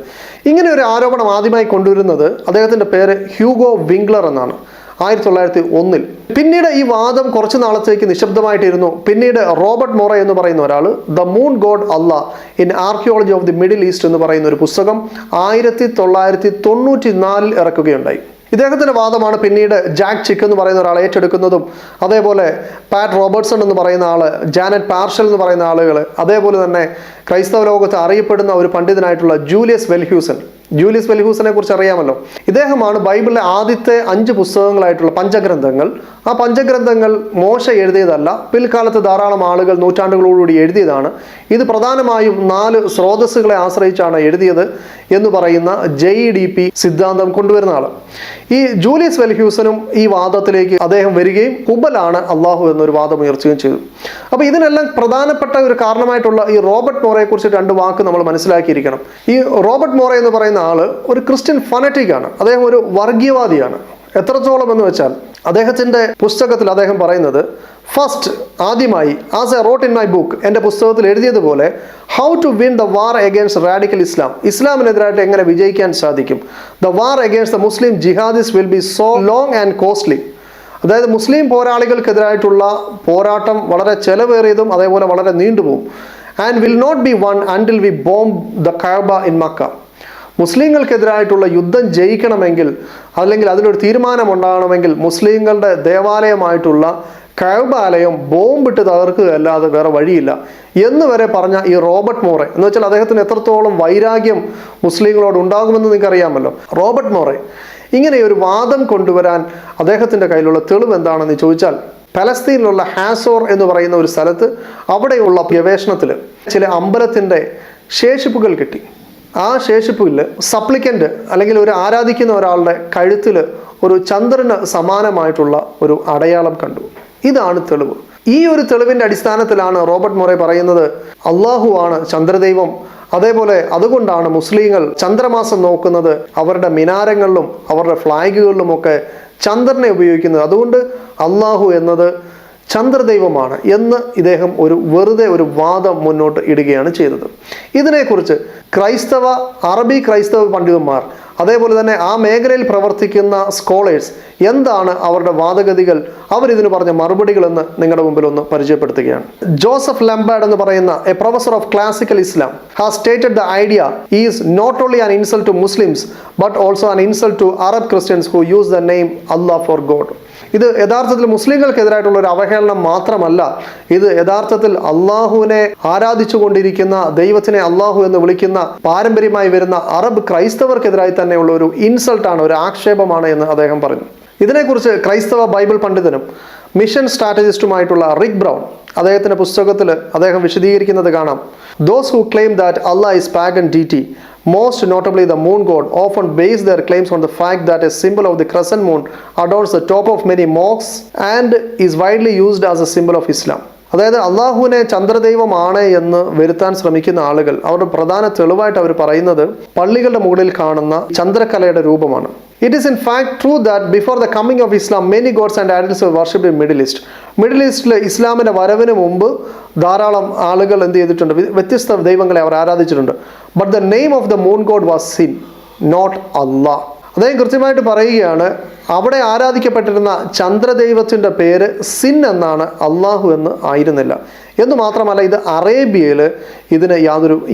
ഇങ്ങനെ ഒരു ആരോപണം ആദ്യമായി കൊണ്ടുവരുന്നത് അദ്ദേഹത്തിൻ്റെ പേര് ഹ്യൂഗോ വിംഗ്ലർ എന്നാണ്, 1901. പിന്നീട് ഈ വാദം കുറച്ച് നാളത്തേക്ക് നിശബ്ദമായിട്ടിരുന്നു. പിന്നീട് റോബർട്ട് മൊറ എന്ന് പറയുന്ന ഒരാൾ the moon God Allah in archaeology of the middle east എന്ന് പറയുന്ന ഒരു പുസ്തകം 1994 ഇറക്കുകയുണ്ടായി. ഇദ്ദേഹത്തിൻ്റെ വാദമാണ് പിന്നീട് ജാക്ക് ചിക്ക് എന്ന് പറയുന്ന ഒരാൾ ഏറ്റെടുക്കുന്നതും, അതേപോലെ പാറ്റ് റോബർട്ട്സൺ എന്ന് പറയുന്ന ആൾ, ജാനറ്റ് പാർഷൽ എന്ന് പറയുന്ന ആളുകൾ, അതേപോലെ തന്നെ ക്രൈസ്തവ ലോകത്ത് അറിയപ്പെടുന്ന ഒരു പണ്ഡിതനായിട്ടുള്ള ജൂലിയസ് വെൽഹ്യൂസിനെ കുറിച്ച് അറിയാമല്ലോ. ഇദ്ദേഹമാണ് ബൈബിളിലെ ആദ്യത്തെ 5 പുസ്തകങ്ങളായിട്ടുള്ള പഞ്ചഗ്രന്ഥങ്ങൾ. ആ പഞ്ചഗ്രന്ഥങ്ങൾ മോശ എഴുതിയതല്ല, പിൽക്കാലത്ത് ധാരാളം ആളുകൾ നൂറ്റാണ്ടുകളോടുകൂടി എഴുതിയതാണ്. ഇത് പ്രധാനമായും 4 സ്രോതസ്സുകളെ ആശ്രയിച്ചാണ് എഴുതിയത് എന്ന് പറയുന്ന JEDP സിദ്ധാന്തം കൊണ്ടുവരുന്ന ആൾ. ഈ ജൂലിയസ് വെൽഹ്യൂസനും ഈ വാദത്തിലേക്ക് അദ്ദേഹം വരികയും ഹുബലാണ് അള്ളാഹു എന്നൊരു വാദം ഉയർത്തുകയും ചെയ്തു. അപ്പോൾ ഇതിനെല്ലാം പ്രധാനപ്പെട്ട ഒരു കാരണമായിട്ടുള്ള ഈ റോബർട്ട് മോറയെ കുറിച്ച് 2 വാക്ക് നമ്മൾ മനസ്സിലാക്കിയിരിക്കണം. ഈ റോബർട്ട് മോറ എന്ന് പറയുന്ന ആള് ഒരു ക്രിസ്ത്യൻ ഫനറ്റിക് ആണ്. അദ്ദേഹം ഒരു വർഗീയവാദിയാണ്. എത്രത്തോളം എന്ന് വെച്ചാൽ അദ്ദേഹത്തിൻ്റെ പുസ്തകത്തിൽ അദ്ദേഹം പറയുന്നത്, ഫസ്റ്റ് ആദ്യമായി as a rote in my book, എൻ്റെ പുസ്തകത്തിൽ എഴുതിയതുപോലെ, how to win the war against radical Islam, ഇസ്ലാമിനെതിരായിട്ട് എങ്ങനെ വിജയിക്കാൻ സാധിക്കും. The war against the Muslim jihadis will be so long and costly. അതായത് മുസ്ലിം പോരാളികൾക്കെതിരായിട്ടുള്ള പോരാട്ടം വളരെ ചെലവേറിയതും അതേപോലെ വളരെ നീണ്ടുപോകും. And will not be won until we bomb the Kaaba in Mecca. മുസ്ലിങ്ങൾക്കെതിരായിട്ടുള്ള യുദ്ധം ജയിക്കണമെങ്കിൽ, അല്ലെങ്കിൽ അതിലൊരു തീരുമാനമുണ്ടാകണമെങ്കിൽ മുസ്ലിങ്ങളുടെ ദേവാലയമായിട്ടുള്ള കഅബ ആലയം ബോംബിട്ട് തകർക്കുകയല്ലാതെ വേറെ വഴിയില്ല എന്ന് വരെ പറഞ്ഞ ഈ റോബർട്ട് മോറെ, എന്ന് വെച്ചാൽ അദ്ദേഹത്തിന് എത്രത്തോളം വൈരാഗ്യം മുസ്ലിങ്ങളോട് ഉണ്ടാകുമെന്ന് നിങ്ങൾക്ക് അറിയാമല്ലോ. റോബർട്ട് മോറെ ഇങ്ങനെ ഒരു വാദം കൊണ്ടുവരാൻ അദ്ദേഹത്തിൻ്റെ കയ്യിലുള്ള തെളിവ് എന്താണെന്ന് ചോദിച്ചാൽ, പലസ്തീനിലുള്ള ഹാസോർ എന്ന് പറയുന്ന ഒരു സ്ഥലത്ത് അവിടെയുള്ള ഗവേഷണത്തിൽ ചില അമ്പലത്തിൻ്റെ ശേഷിപ്പുകൾ കിട്ടി. ആ ശേഷിപ്പിൽ സപ്ലിക്കൻ്റ് അല്ലെങ്കിൽ ഒരു ആരാധിക്കുന്ന ഒരാളുടെ കഴുത്തിൽ ഒരു ചന്ദ്രന് സമാനമായിട്ടുള്ള ഒരു അടയാളം കണ്ടു. ഇതാണ് തെളിവ്. ഈ ഒരു തെളിവിൻ്റെ അടിസ്ഥാനത്തിലാണ് റോബർട്ട് മൊറെ പറയുന്നത് അള്ളാഹു ആണ് ചന്ദ്രദൈവം. അതേപോലെ അതുകൊണ്ടാണ് മുസ്ലിങ്ങൾ ചന്ദ്രമാസം നോക്കുന്നത് അവരുടെ മിനാരങ്ങളിലും അവരുടെ ഫ്ലാഗുകളിലുമൊക്കെ ചന്ദ്രനെ ഉപയോഗിക്കുന്നത്. അതുകൊണ്ട് അള്ളാഹു എന്നത് ചന്ദ്രദൈവമാണ് എന്ന് ഇദ്ദേഹം വെറുതെ ഒരു വാദം മുന്നോട്ട് ഇടുകയാണ് ചെയ്തത്. ഇതിനെക്കുറിച്ച് അറബി ക്രൈസ്തവ പണ്ഡിതന്മാർ, അതേപോലെ തന്നെ ആ മേഖലയിൽ പ്രവർത്തിക്കുന്ന സ്കോളേഴ്സ് എന്താണ് അവരുടെ വാദഗതികൾ, അവരിതിന് പറഞ്ഞ മറുപടികൾ എന്ന് നിങ്ങളുടെ മുമ്പിൽ ഒന്ന് പരിചയപ്പെടുത്തുകയാണ്. ജോസഫ് ലംബാർഡ് എന്ന് പറയുന്ന a professor of classical Islam has stated the idea is not only an insult to Muslims but also an insult to Arab Christians who use the name Allah for God. ഇത് യഥാർത്ഥത്തിൽ മുസ്ലിങ്ങൾക്കെതിരായിട്ടുള്ള ഒരു അവഹേളനം മാത്രമല്ല, ഇത് യഥാർത്ഥത്തിൽ അള്ളാഹുവിനെ ആരാധിച്ചു കൊണ്ടിരിക്കുന്ന, ദൈവത്തിനെ അള്ളാഹു എന്ന് വിളിക്കുന്ന പാരമ്പര്യമായി വരുന്ന അറബ് ക്രൈസ്തവർക്കെതിരായി തന്നെയുള്ള ഒരു ഇൻസൾട്ടാണ്, ഒരു ആക്ഷേപമാണ് എന്ന് അദ്ദേഹം പറഞ്ഞു. ഇതിനെക്കുറിച്ച് ക്രൈസ്തവ ബൈബിൾ പണ്ഡിതനും മിഷൻ സ്ട്രാറ്റജിസ്റ്റുമായിട്ടുള്ള റിക് ബ്രൗൺ അദ്ദേഹത്തിൻ്റെ പുസ്തകത്തിൽ അദ്ദേഹം വിശദീകരിക്കുന്നത് കാണാം. Those who claim that Allah is pagan deity, most notably the moon god, often base their claims on the fact that a symbol of the crescent moon adorns the top of many mosques and is widely used as a symbol of Islam. അതായത് അള്ളാഹുവിനെ ചന്ദ്രദൈവമാണ് എന്ന് വരുത്താൻ ശ്രമിക്കുന്ന ആളുകൾ അവരുടെ പ്രധാന തെളിവായിട്ട് അവർ പറയുന്നത് പള്ളികളുടെ മുകളിൽ കാണുന്ന ചന്ദ്രക്കലയുടെ രൂപമാണ്. It is in fact true that before the coming of Islam, many gods and idols were worshipped in Middle East. Middle ഈസ്റ്റിലെ ഇസ്ലാമിൻ്റെ വരവിന് മുമ്പ് ധാരാളം ആളുകൾ എന്ത് ചെയ്തിട്ടുണ്ട്, വ്യത്യസ്ത ദൈവങ്ങളെ അവർ ആരാധിച്ചിട്ടുണ്ട്. But the name of the moon god was Sin, not Allah. അദ്ദേഹം കൃത്യമായിട്ട് പറയുകയാണ്, അവിടെ ആരാധിക്കപ്പെട്ടിരുന്ന ചന്ദ്രദൈവത്തിൻ്റെ പേര് സിൻ എന്നാണ്, അള്ളാഹു എന്ന് ആയിരുന്നില്ല. എന്ന് മാത്രമല്ല, ഇത് അറേബ്യയിൽ ഇതിന്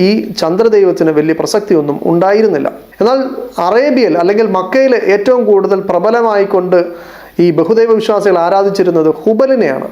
ഈ ചന്ദ്രദൈവത്തിന് വലിയ പ്രസക്തിയൊന്നും ഉണ്ടായിരുന്നില്ല. എന്നാൽ അറേബ്യയിൽ അല്ലെങ്കിൽ മക്കയിൽ ഏറ്റവും കൂടുതൽ പ്രബലമായിക്കൊണ്ട് ഈ ബഹുദൈവ വിശ്വാസികൾ ആരാധിച്ചിരുന്നത് ഹുബലിനെയാണ്.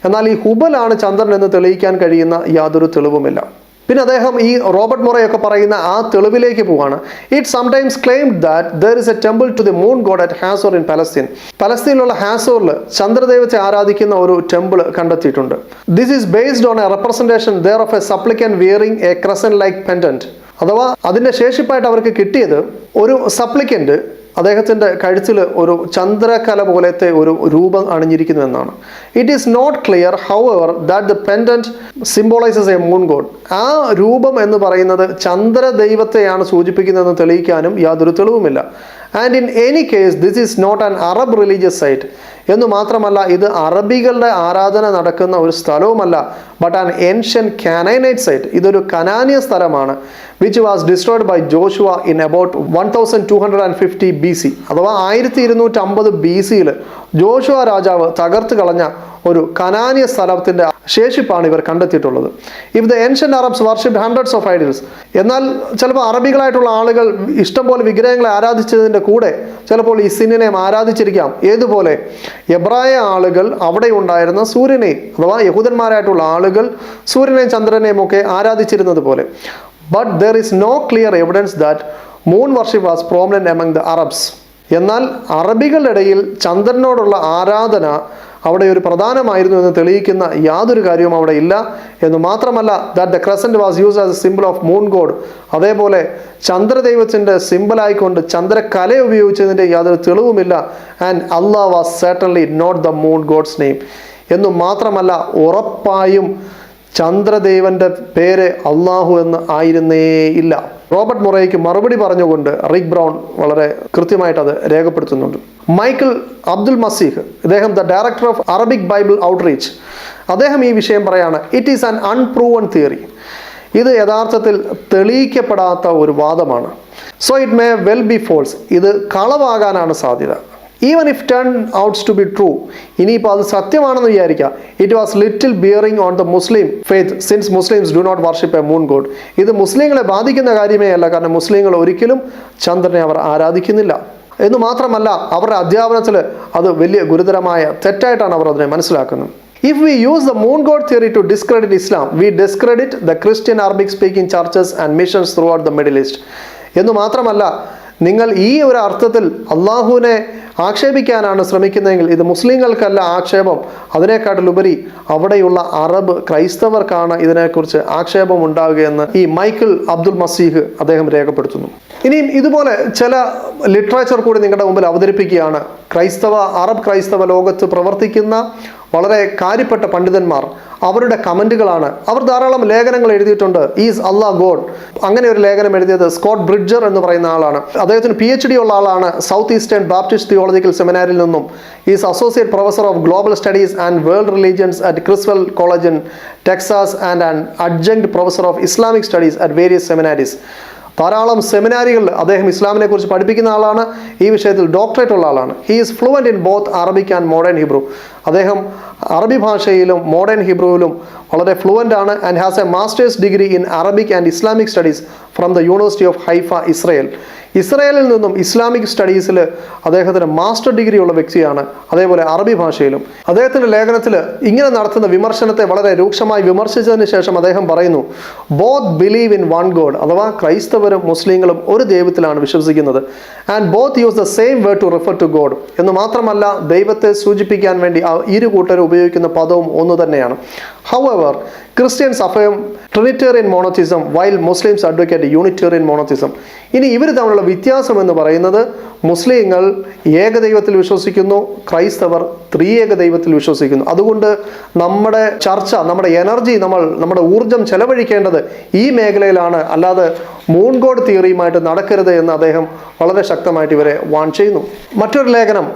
എന്നാൽ ഈ ഹുബലാണ് ചന്ദ്രൻ എന്ന് തെളിയിക്കാൻ കഴിയുന്ന യാതൊരു തെളിവുമില്ല. പിന്നെ അദ്ദേഹം ഈ റോബർട്ട് മൊറയൊക്കെ പറയുന്ന ആ തെളിവിലേക്ക് പോവാണ്. It sometimes claimed that there is a temple to the moon god at Hazor in Palestine. പലസ്തീനിലുള്ള ഹാസോറിൽ ചന്ദ്രദൈവത്തെ ആരാധിക്കുന്ന ഒരു ടെമ്പിൾ കണ്ടെത്തിയിട്ടുണ്ട്. This is based on a representation there of a supplicant wearing a crescent like pendant. അഥവാ അതിൻ്റെ ശേഷിപ്പായിട്ട് അവർക്ക് കിട്ടിയത് ഒരു സപ്ലിക്കൻ്റ് അദ്ദേഹത്തിൻ്റെ കഴുത്തിൽ ഒരു ചന്ദ്രകല പോലത്തെ ഒരു രൂപം അണിഞ്ഞിരിക്കുന്നു എന്നാണ്. It is not clear however that the pendant symbolizes a moon god. ആ രൂപം എന്ന് പറയുന്നത് ചന്ദ്രദൈവത്തെയാണ് സൂചിപ്പിക്കുന്നതെന്ന് തെളിയിക്കാനും യാതൊരു തെളിവുമില്ല. And in any case this is not an Arab religious site എന്ന് മാത്രമല്ല ഇത് അറബികളുടെ ആരാധന നടക്കുന്ന ഒരു സ്ഥലവുമല്ല, but an ancient Canaanite site. ഇതൊരു കനാനിയ സ്ഥലമാണ്, which was destroyed by Joshua in about 1250 BC. അഥവാ 1250 BC-യിൽ ജോഷുവ രാജാവ് തകർത്ത് കളഞ്ഞ ഒരു കനാനിയ സ്ഥലത്തിൻ്റെ ശേഷിപ്പാണ് ഇവർ കണ്ടെത്തിയിട്ടുള്ളത്. If the ancient Arabs worship hundreds of idols, എന്നാൽ ചിലപ്പോൾ അറബികളായിട്ടുള്ള ആളുകൾ ഇഷ്ടംപോലെ വിഗ്രഹങ്ങളെ ആരാധിച്ചതിൻ്റെ കൂടെ ചിലപ്പോൾ ഈ സിന്നിനെ ആരാധിച്ചിരിക്കാം. ഏതുപോലെ എബ്രായ ആളുകൾ അവിടെ ഉണ്ടായിരുന്ന സൂര്യനെയും അഥവാ യഹൂദന്മാരായിട്ടുള്ള ആളുകൾ സൂര്യനെയും ചന്ദ്രനെയും ഒക്കെ ആരാധിച്ചിരുന്നത് പോലെ. But there is no clear evidence that moon worship was prominent among the Arabs. എന്നാൽ അറബികളുടെ ഇടയിൽ ചന്ദ്രനോടുള്ള ആരാധന അവിടെ ഒരു പ്രധാനമായിരുന്നു എന്ന് തെളിയിക്കുന്ന യാതൊരു കാര്യവും അവിടെ ഇല്ല എന്ന് മാത്രമല്ല, that the crescent was used as a symbol of moon god. അതേപോലെ ചന്ദ്രദൈവത്തിൻ്റെ സിമ്പിളായിക്കൊണ്ട് ചന്ദ്രകല ഉപയോഗിച്ചതിൻ്റെ യാതൊരു തെളിവുമില്ല. And Allah was certainly not the moon god's name എന്നു മാത്രമല്ല, ഉറപ്പായും ചന്ദ്രദേവന്റെ പേര് അള്ളാഹു എന്ന് ആയിരുന്നേ ഇല്ല. റോബർട്ട് മൊറേയ്ക്ക് മറുപടി പറഞ്ഞുകൊണ്ട് റിക് ബ്രൗൺ വളരെ കൃത്യമായിട്ട് അത് രേഖപ്പെടുത്തുന്നുണ്ട്. മൈക്കിൾ അബ്ദുൽ മസീഹ്, ഇദ്ദേഹം the director of Arabic Bible outreach, അദ്ദേഹം ഈ വിഷയം പറയാണ്, it is an unproven theory. ഇത് യഥാർത്ഥത്തിൽ തെളിയിക്കപ്പെടാത്ത ഒരു വാദമാണ്. So it may well be false. ഇത് കളവാകാനാണ് സാധ്യത. Even if turn outs to be true, ഇനിയിപ്പോൾ അത് സത്യമാണെന്ന് വിചാരിക്കുക, it was little bearing on the Muslim faith since Muslims do not worship a moon God. ഇത് മുസ്ലിങ്ങളെ ബാധിക്കുന്ന കാര്യമേ അല്ല, കാരണം മുസ്ലിങ്ങൾ ഒരിക്കലും ചന്ദ്രനെ അവർ ആരാധിക്കുന്നില്ല എന്ന് മാത്രമല്ല അവരുടെ അധ്യാപനത്തിൽ അത് വലിയ ഗുരുതരമായ തെറ്റായിട്ടാണ് അവർ അതിനെ മനസ്സിലാക്കുന്നത്. If we use the moon god theory to discredit Islam, we discredit the Christian Arabic speaking churches and missions throughout the Middle East. എന്ന് മാത്രമല്ല, നിങ്ങൾ ഈ ഒരു അർത്ഥത്തിൽ അള്ളാഹുവിനെ ആക്ഷേപിക്കാനാണ് ശ്രമിക്കുന്നതെങ്കിൽ ഇത് മുസ്ലിങ്ങൾക്കല്ല ആക്ഷേപം, അതിനേക്കാട്ടിലുപരി അവിടെയുള്ള അറബ് ക്രൈസ്തവർക്കാണ് ഇതിനെക്കുറിച്ച് ആക്ഷേപം ഉണ്ടാവുകയെന്ന് ഈ മൈക്കിൾ അബ്ദുൽ മസീഹ് അദ്ദേഹം രേഖപ്പെടുത്തുന്നു. ഇനിയും ഇതുപോലെ ചില ലിറ്ററേച്ചർ കൂടി നിങ്ങളുടെ മുമ്പിൽ അവതരിപ്പിക്കുകയാണ്. അറബ് ക്രൈസ്തവ ലോകത്ത് പ്രവർത്തിക്കുന്ന വളരെ കാര്യപ്പെട്ട പണ്ഡിതന്മാർ അവരുടെ കമൻറ്റുകളാണ്. അവർ ധാരാളം ലേഖനങ്ങൾ എഴുതിയിട്ടുണ്ട്. ഈസ് അള്ളാഹ് ഗോഡ്, അങ്ങനെ ഒരു ലേഖനം എഴുതിയത് സ്കോട്ട് ബ്രിഡ്ജർ എന്ന് പറയുന്ന ആളാണ്. അദ്ദേഹത്തിന് PhD ഉള്ള ആളാണ്. സൗത്ത് ഈസ്റ്റേൺ ബാപ്റ്റിസ്റ്റ് തിയോളജിക്കൽ സെമിനാരിൽ നിന്നും. Is associate professor of global studies and world religions at Criswell College in Texas and an adjunct professor of Islamic studies at various seminaries. ധാരാളം സെമിനാരികളിൽ അദ്ദേഹം ഇസ്ലാമിനെ കുറിച്ച് പഠിപ്പിക്കുന്ന ആളാണ്. ഈ വിഷയത്തിൽ ഡോക്ടറേറ്റ് ഉള്ള ആളാണ്. He is fluent in both Arabic and modern Hebrew. അദ്ദേഹം അറബി ഭാഷയിലും മോഡേൺ ഹിബ്രുവിലും വളരെ ഫ്ലുവൻ്റ് ആണ്. And has A masters degree in Arabic and Islamic studies from the university of Haifa, Israel. ഇസ്രയേലിൽ നിന്നും ഇസ്ലാമിക് സ്റ്റഡീസിൽ അദ്ദേഹത്തിന് മാസ്റ്റർ ഡിഗ്രി ഉള്ള വ്യക്തിയാണ്. അതേപോലെ അറബി ഭാഷയിലും. അദ്ദേഹത്തിൻ്റെ ലേഖനത്തിൽ ഇങ്ങനെ നടത്തുന്ന വിമർശനത്തെ വളരെ രൂക്ഷമായി വിമർശിച്ചതിന് ശേഷം അദ്ദേഹം പറയുന്നു, both believe in one God, അഥവാ ക്രൈസ്തവരും മുസ്ലിങ്ങളും ഒരു ദൈവത്തിലാണ് വിശ്വസിക്കുന്നത്. And both use the same word to refer to God. എന്ന് മാത്രമല്ല ദൈവത്തെ സൂചിപ്പിക്കാൻ വേണ്ടി ഇരു കൂട്ടരും ഉപയോഗിക്കുന്ന പദവും ഒന്നു തന്നെയാണ്. However, Christians affirm Trinitarian monotheism while Muslims advocate Unitarian monotheism. ഇനി ഇവർ തമ്മിലുള്ള വ്യത്യാസം എന്ന് പറയുന്നത് മുസ്ലിങ്ങൾ ഏകദൈവത്തിൽ വിശ്വസിക്കുന്നു, ക്രൈസ്തവർ ത്രിയേക ദൈവത്തിൽ വിശ്വസിക്കുന്നു. അതുകൊണ്ട് നമ്മുടെ ചർച്ച, നമ്മുടെ എനർജി, നമ്മുടെ ഊർജം ചെലവഴിക്കേണ്ടത് ഈ മേഖലയിലാണ്, അല്ലാതെ മൂൺ ഗോഡ് തിയറിയുമായിട്ട് നടക്കരുത് എന്ന് അദ്ദേഹം വളരെ ശക്തമായിട്ട് ഇവരെ വാൺ ചെയ്യുന്നു. മറ്റൊരു ലേഖനം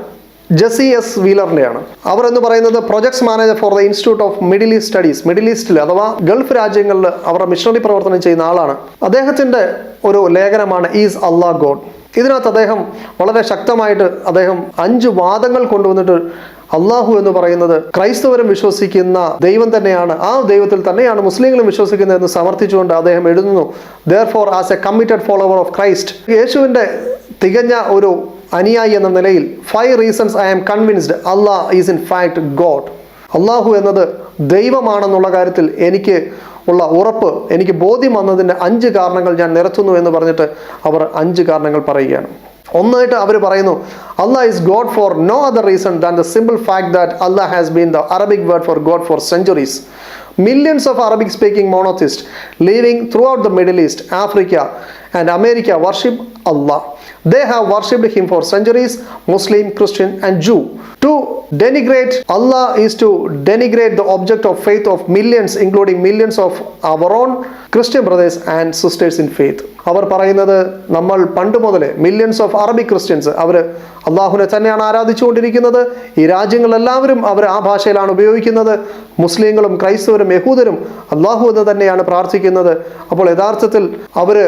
ജെസി എസ് വീലറിൻ്റെയാണ്. അവർ എന്ന് പറയുന്നത് projects manager for the institute of Middle East studies. Middle ഈസ്റ്റിൽ അഥവാ ഗൾഫ് രാജ്യങ്ങളിൽ അവരുടെ മിഷണറി പ്രവർത്തനം ചെയ്യുന്ന ആളാണ്. അദ്ദേഹത്തിൻ്റെ ഒരു ലേഖനമാണ് ഈസ് അള്ളാഹ് ഗോഡ്. ഇതിനകത്ത് അദ്ദേഹം വളരെ ശക്തമായിട്ട് 5 വാദങ്ങൾ കൊണ്ടുവന്നിട്ട് അള്ളാഹു എന്ന് പറയുന്നത് ക്രൈസ്തവരും വിശ്വസിക്കുന്ന ദൈവം തന്നെയാണ്, ആ ദൈവത്തിൽ തന്നെയാണ് മുസ്ലിങ്ങളും വിശ്വസിക്കുന്നതെന്ന് സമർത്ഥിച്ചുകൊണ്ട് അദ്ദേഹം എഴുതുന്നു, therefore as a committed follower of Christ, യേശുവിൻ്റെ തികഞ്ഞ ഒരു അനുയായി എന്ന നിലയിൽ 5 reasons I am convinced Allah is in fact God. അള്ളാഹു എന്നത് ദൈവമാണെന്നുള്ള കാര്യത്തിൽ എനിക്ക് ഉള്ള ഉറപ്പ്, എനിക്ക് ബോധ്യം വന്നതിൻ്റെ 5 കാരണങ്ങൾ ഞാൻ നിരത്തുന്നു എന്ന് പറഞ്ഞിട്ട് അവർ 5 കാരണങ്ങൾ പറയുകയാണ്. ഒന്നായിട്ട് അവർ പറയുന്നു, Allah is God for no other reason than the simple fact that Allah has been the Arabic word for God for centuries. Millions of Arabic speaking monotheists living throughout the Middle East, Africa and America worship Allah. They have worshipped him for centuries, Muslim, Christian and Jew. To denigrate Allah is to denigrate the object of faith of millions, including millions of our own Christian brothers and sisters in faith. അവർ പറയുന്നത് നമ്മൾ പണ്ട് മുതലേ millions of Arabic Christians അവർ അള്ളാഹുവിനെ തന്നെയാണ് ആരാധിച്ചുകൊണ്ടിരിക്കുന്നത്. ഈ രാജ്യങ്ങളെല്ലാവരും അവർ ആ ഭാഷയിലാണ് ഉപയോഗിക്കുന്നത്. മുസ്ലിങ്ങളും ക്രൈസ്തവരും യഹൂദരും അള്ളാഹു എന്ന് തന്നെയാണ് പ്രാർത്ഥിക്കുന്നത്. അപ്പോൾ യഥാർത്ഥത്തിൽ അവർ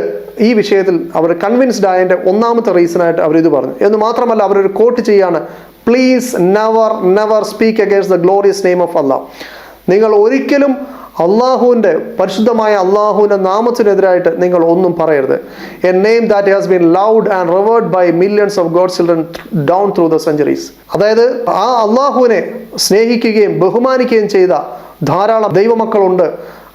ഈ വിഷയത്തിൽ അവർ കൺവിൻസ്ഡ് ആയതിൻ്റെ ഒന്നാമത്തെ റീസണായിട്ട് അവരിത് പറഞ്ഞു. എന്ന് മാത്രമല്ല അവരൊരു കോട്ട് ചെയ്യാണ്, please never speak against the glorious name of Allah. നിങ്ങൾ ഒരിക്കലും അള്ളാഹുവിൻ്റെ പരിശുദ്ധമായ അള്ളാഹുവിൻ്റെ നാമത്തിനെതിരായിട്ട് നിങ്ങൾ ഒന്നും പറയരുത്. A name that has been loved and revered by millions of God children down through the centuries. അതായത് ആ അള്ളാഹുവിനെ സ്നേഹിക്കുകയും ബഹുമാനിക്കുകയും ചെയ്ത ധാരാളം ദൈവമക്കളുണ്ട്.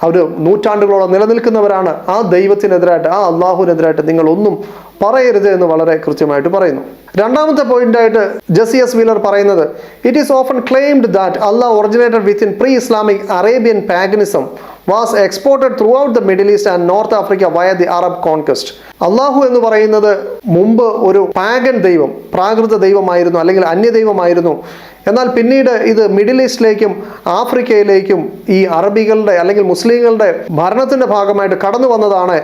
അവർ നൂറ്റാണ്ടുകളോളം നിലനിൽക്കുന്നവരാണ്. ആ ദൈവത്തിനെതിരായിട്ട് ആ അള്ളാഹുവിനെതിരായിട്ട് നിങ്ങൾ ഒന്നും പറയരുത് എന്ന് വളരെ കൃത്യമായിട്ട് പറയുന്നു. രണ്ടാമത്തെ പോയിന്റായിട്ട് ജസിയസ് വീലർ പറയുന്നത്, it is often claimed that Allah originated within pre Islamic Arabian paganism was exported throughout the Middle East and North Africa via the Arab conquest. അള്ളാഹു എന്ന് പറയുന്നത് മുമ്പ് ഒരു പാഗൻ ദൈവം, പ്രാകൃത ദൈവമായിരുന്നു, അല്ലെങ്കിൽ അന്യദൈവമായിരുന്നു. എന്നാൽ പിന്നീട് ഇത് മിഡിൽ ഈസ്റ്റിലേക്കും ആഫ്രിക്കയിലേക്കും ഈ അറബികളുടെ അല്ലെങ്കിൽ മുസ്ലിങ്ങളുടെ ഭരണത്തിൻ്റെ ഭാഗമായിട്ട് കടന്നു വന്നതാണ്.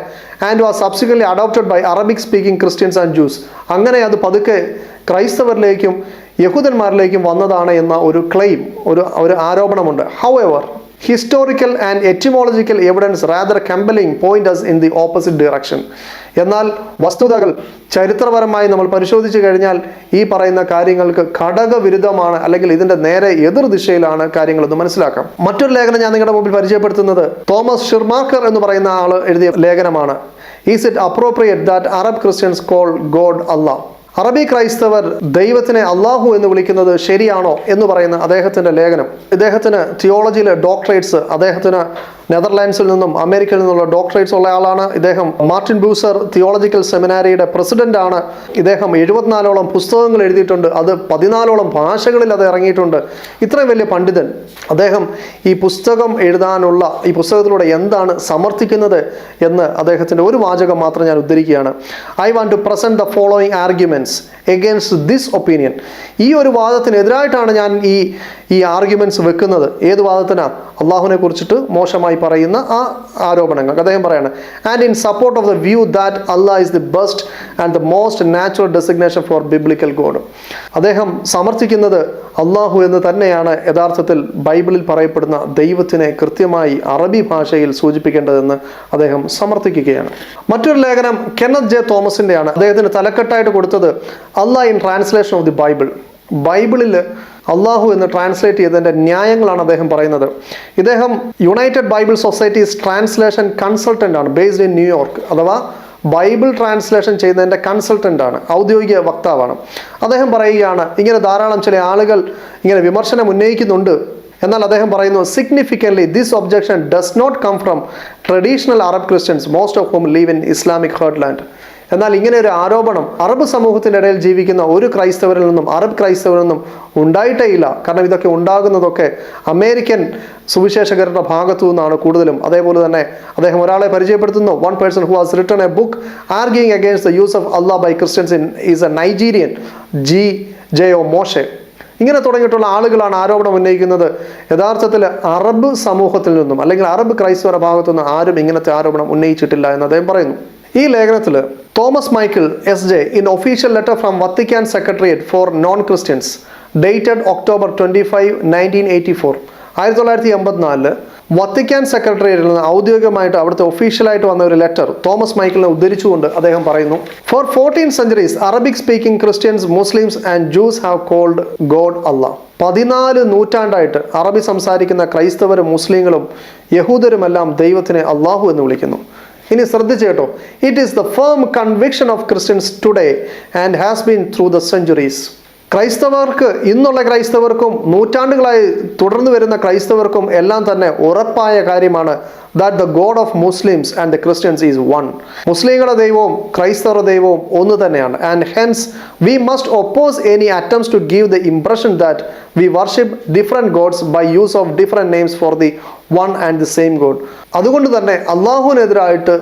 And was subsequently adopted by Arabic speaking Christians and Jews. അങ്ങനെ അത് പതുക്കെ ക്രൈസ്തവരിലേക്കും യഹൂദന്മാരിലേക്കും വന്നതാണ് എന്ന ഒരു ക്ലെയിം, ഒരു ആരോപണമുണ്ട്. However historical and etymological evidence rather compelling point us in the opposite direction. എന്നാൽ വസ്തുതകൾ ചരിത്രപരമായി നമ്മൾ പരിശോധിച്ചു കഴിഞ്ഞാൽ ഈ പറയുന്ന കാര്യങ്ങൾക്ക് ഘടകവിരുദ്ധമാണ്, അല്ലെങ്കിൽ ഇതിൻ്റെ നേരെ എതിർ ദിശയിലാണ് കാര്യങ്ങളെന്ന് മനസ്സിലാക്കാം. മറ്റൊരു ലേഖനം ഞാൻ നിങ്ങളുടെ മുമ്പിൽ പരിചയപ്പെടുത്തുന്നത് തോമസ് ഷിർമാക്കർ എന്ന് പറയുന്ന ആൾ എഴുതിയ ലേഖനമാണ്. Is it appropriate that Arab Christians call God Allah? അറബി ക്രൈസ്തവർ ദൈവത്തിനെ അള്ളാഹു എന്ന് വിളിക്കുന്നത് ശരിയാണോ എന്ന് പറയുന്ന അദ്ദേഹത്തിൻ്റെ ലേഖനം. ഇദ്ദേഹത്തിന് തിയോളജിയിലെ ഡോക്ടറേറ്റ്സ്, അദ്ദേഹത്തിന് നെതർലാൻഡ്സിൽ നിന്നും അമേരിക്കയിൽ നിന്നുള്ള ഡോക്ടറേറ്റ്സ് ഉള്ള ആളാണ്. ഇദ്ദേഹം മാർട്ടിൻ ബൂസർ തിയോളജിക്കൽ സെമിനാരിയുടെ പ്രസിഡന്റാണ്. ഇദ്ദേഹം 74ഓളം പുസ്തകങ്ങൾ എഴുതിയിട്ടുണ്ട്. അത് 14ഓളം ഭാഷകളിൽ അത് ഇറങ്ങിയിട്ടുണ്ട്. ഇത്രയും വലിയ പണ്ഡിതൻ അദ്ദേഹം ഈ പുസ്തകം എഴുതാനുള്ള, ഈ പുസ്തകത്തിലൂടെ എന്താണ് സമർത്ഥിക്കുന്നത് എന്ന് അദ്ദേഹത്തിൻ്റെ ഒരു വാചകം മാത്രം ഞാൻ ഉദ്ധരിക്കുകയാണ്. I want to present the following arguments against this opinion. ഈ ഒരു വാദത്തിനെതിരായിട്ടാണ് ഞാൻ ഈ ആർഗ്യുമെന്റ്സ് വെക്കുന്നത്. ഏത് വാദത്തിനാ? അള്ളാഹുവിനെ കുറിച്ചിട്ട് മോശമായി പറയുന്ന ആ ആരോപണങ്ങൾ. അദ്ദേഹം പറയാണ്, and in support of the view that Allah is the best and the most natural designation for biblical God. അദ്ദേഹം സമർത്ഥിക്കുന്നത് അള്ളാഹു എന്ന് തന്നെയാണ് യഥാർത്ഥത്തിൽ ബൈബിളിൽ പറയപ്പെടുന്ന ദൈവത്തിനെ കൃത്യമായി അറബി ഭാഷയിൽ സൂചിപ്പിക്കേണ്ടതെന്ന് അദ്ദേഹം സമർത്ഥിക്കുകയാണ്. മറ്റൊരു ലേഖനം കെന്നത്ത് ജെ തോമസിൻ്റെയാണ്. അദ്ദേഹത്തിന് തലക്കെട്ടായിട്ട് കൊടുത്തത് Allah in translation of the Bible. ബൈബിളിൽ അള്ളാഹു എന്ന് ട്രാൻസ്ലേറ്റ് ചെയ്തതിൻ്റെ ന്യായങ്ങളാണ് അദ്ദേഹം പറയുന്നത്. ഇദ്ദേഹം United Bible Societies translation consultant ആണ്, ബേസ്ഡ് ഇൻ ന്യൂയോർക്ക്. അഥവാ ബൈബിൾ ട്രാൻസ്ലേഷൻ ചെയ്യുന്നതിൻ്റെ കൺസൾട്ടൻ്റ് ആണ്, ഔദ്യോഗിക വക്താവാണ്. അദ്ദേഹം പറയുകയാണ്, ഇങ്ങനെ ധാരാളം ചില ആളുകൾ ഇങ്ങനെ വിമർശനം ഉന്നയിക്കുന്നുണ്ട്. എന്നാൽ അദ്ദേഹം പറയുന്നു, significantly this objection does not come from traditional Arab Christians most of whom live in Islamic heartland. എന്നാൽ ഇങ്ങനെ ഒരു ആരോപണം അറബ് സമൂഹത്തിൻ്റെ ഇടയിൽ ജീവിക്കുന്ന ഒരു ക്രൈസ്തവരിൽ നിന്നും അറബ് ക്രൈസ്തവരിൽ നിന്നും ഉണ്ടായിട്ടേ ഇല്ല. കാരണം ഇതൊക്കെ ഉണ്ടാകുന്നതൊക്കെ അമേരിക്കൻ സുവിശേഷകരുടെ ഭാഗത്തു നിന്നാണ് കൂടുതലും. അതേപോലെ തന്നെ അദ്ദേഹം ഒരാളെ പരിചയപ്പെടുത്തുന്നു. One person who has written a book arguing against the use of Allah by Christians is a Nigerian J.O. Moshe. ഇങ്ങനെ തുടങ്ങിയിട്ടുള്ള ആളുകളാണ് ആരോപണം ഉന്നയിക്കുന്നത്. യഥാർത്ഥത്തിൽ അറബ് സമൂഹത്തിൽ നിന്നും അല്ലെങ്കിൽ അറബ് ക്രൈസ്തവരുടെ ഭാഗത്തു നിന്നും ആരും ഇങ്ങനത്തെ ആരോപണം ഉന്നയിച്ചിട്ടില്ല എന്ന് അദ്ദേഹം പറയുന്നു. ഈ ലേഖനത്തിൽ Thomas Michael SJ in official letter from Vatican secretariat four non Christians dated October 25, 1984, 1984 Vatican സെക്രട്ടേറിയറ്റിൽ നിന്ന് ഔദ്യോഗികമായിട്ട് അവിടുത്തെ ഒഫീഷ്യലായിട്ട് വന്ന ഒരു ലെറ്റർ തോമസ് മൈക്കിളിനെ ഉദ്ധരിച്ചുകൊണ്ട് അദ്ദേഹം പറയുന്നു, for 14 centuries Arabic speaking Christians, Muslims and Jews have called God Allah. 14 നൂറ്റാണ്ടായിട്ട് അറബി സംസാരിക്കുന്ന ക്രൈസ്തവരും മുസ്ലിങ്ങളും യഹൂദരുമെല്ലാം ദൈവത്തിനെ അള്ളാഹു എന്ന് വിളിക്കുന്നു. ഇനി ശ്രദ്ധിച്ചു കേട്ടോ, it is the firm conviction of Christians today and has been through the centuries. ക്രൈസ്തവർക്ക്, ഇന്നുള്ള ക്രൈസ്തവർക്കും നൂറ്റാണ്ടുകളായി തുടർന്നു വരുന്ന ക്രൈസ്തവർക്കും എല്ലാം തന്നെ ഉറപ്പായ കാര്യമാണ് that the God of Muslims and the Christians is one. മുസ്ലിങ്ങളുടെ ദൈവവും ക്രൈസ്തവരുടെ ദൈവവും ഒന്ന് തന്നെയാണ്. And hence we must oppose any attempts to give the impression that we worship different gods by use of different names for the one and the same God. അതുകൊണ്ട് തന്നെ അള്ളാഹുവിനെതിരായിട്ട്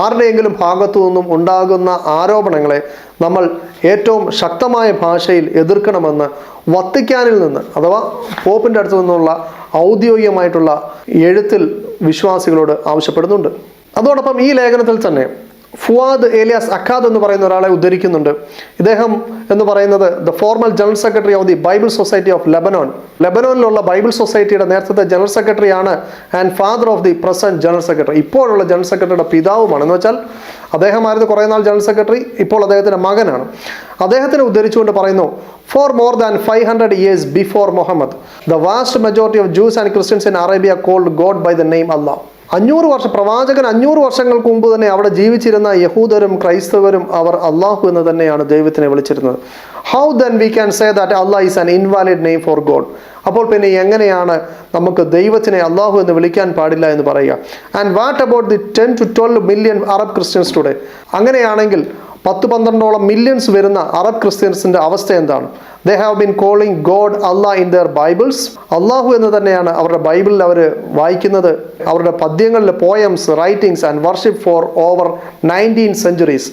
ആരുടെയെങ്കിലും ഭാഗത്തു നിന്നും ഉണ്ടാകുന്ന ആരോപണങ്ങളെ നമ്മൾ ഏറ്റവും ശക്തമായ ഭാഷയിൽ എതിർക്കണമെന്ന് വത്തിക്കാനിൽ നിന്ന് അഥവാ പോപ്പിൻ്റെ അടുത്തു നിന്നുള്ള ഔദ്യോഗികമായിട്ടുള്ള എഴുത്തിൽ വിശ്വാസികളോട് ആവശ്യപ്പെടുന്നുണ്ട്. അതോടൊപ്പം ഈ ലേഖനത്തിൽ തന്നെ ഫുവാദ് ഏലിയാസ് അഖാദ് എന്ന് പറയുന്ന ഒരാളെ ഉദ്ധരിക്കുന്നുണ്ട്. ഇദ്ദേഹം എന്ന് പറയുന്നത് the former general secretary of the Bible Society of Lebanon. ലെബനോനിലുള്ള ബൈബിൾ സൊസൈറ്റിയുടെ നേരത്തെ ജനറൽ സെക്രട്ടറിയാണ് and father of the present general secretary. ഇപ്പോഴുള്ള ജനറൽ സെക്രട്ടറിയുടെ പിതാവുമാണ്. എന്ന് വെച്ചാൽ അദ്ദേഹമായിരുന്നു കുറേ നാൾ ജനറൽ സെക്രട്ടറി, ഇപ്പോൾ അദ്ദേഹത്തിൻ്റെ മകനാണ്. അദ്ദേഹത്തിനെ ഉദ്ധരിച്ചുകൊണ്ട് പറയുന്നു, For more than 500 years before Muhammad, the vast majority of Jews and Christians in Arabia called God by the name Allah. 500 വർഷം, പ്രവാചകൻ 500 വർഷങ്ങൾക്ക് മുമ്പ് തന്നെ അവിടെ ജീവിച്ചിരുന്ന യഹൂദരും ക്രൈസ്തവരും അവർ അള്ളാഹു എന്ന് തന്നെയാണ് ദൈവത്തിനെ വിളിച്ചിരുന്നത്. How then we can say that Allah is an invalid name for God? അപ്പോൾ പിന്നെ എങ്ങനെയാണ് നമുക്ക് ദൈവത്തിനെ അള്ളാഹു എന്ന് വിളിക്കാൻ പാടില്ല എന്ന് പറയുക? And what about the 10 to 12 million Arab Christians today? അങ്ങനെയാണെങ്കിൽ 10-12 മില്യൺസ് വരുന്ന അറബ് ക്രിസ്ത്യൻസിന്റെ അവസ്ഥ എന്താണ്? They have been calling God Allah in their Bibles. അള്ളാഹു എന്ന് തന്നെയാണ് അവരുടെ ബൈബിളിൽ അവർ വായിക്കുന്നത്. അവരുടെ പദ്യങ്ങളിലെ poems, writings and worship for over 19 centuries.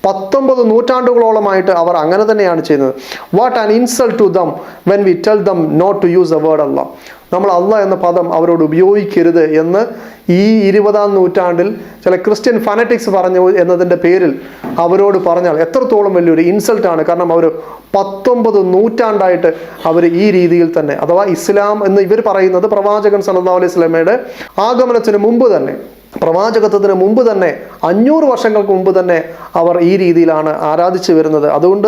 19 നൂറ്റാണ്ടുകളോളമായിട്ട് അവർ അങ്ങനെ തന്നെയാണ് ചെയ്യുന്നത്. What an insult to them when we tell them not to use the word Allah. നമ്മൾ അള്ളാഹ് എന്ന പദം അവരോട് ഉപയോഗിക്കരുത് എന്ന് ഈ 20-ാം നൂറ്റാണ്ടിൽ ചില ക്രിസ്ത്യൻ ഫാനറ്റിക്സ് പറഞ്ഞു എന്നതിൻ്റെ പേരിൽ അവരോട് പറഞ്ഞാൽ എത്രത്തോളം വലിയൊരു ഇൻസൾട്ടാണ്. കാരണം അവർ 19 നൂറ്റാണ്ടായിട്ട് അവർ ഈ രീതിയിൽ തന്നെ, അഥവാ ഇസ്ലാം എന്ന് ഇവർ പറയുന്നത് പ്രവാചകൻ സല്ലല്ലാഹു അലൈഹി വസല്ലമയുടെ ആഗമനത്തിന് മുമ്പ് തന്നെ, പ്രവാചകത്വത്തിന് മുമ്പ് തന്നെ 500 വർഷങ്ങൾക്ക് മുമ്പ് തന്നെ അവർ ഈ രീതിയിലാണ് ആരാധിച്ചു വരുന്നത്. അതുകൊണ്ട്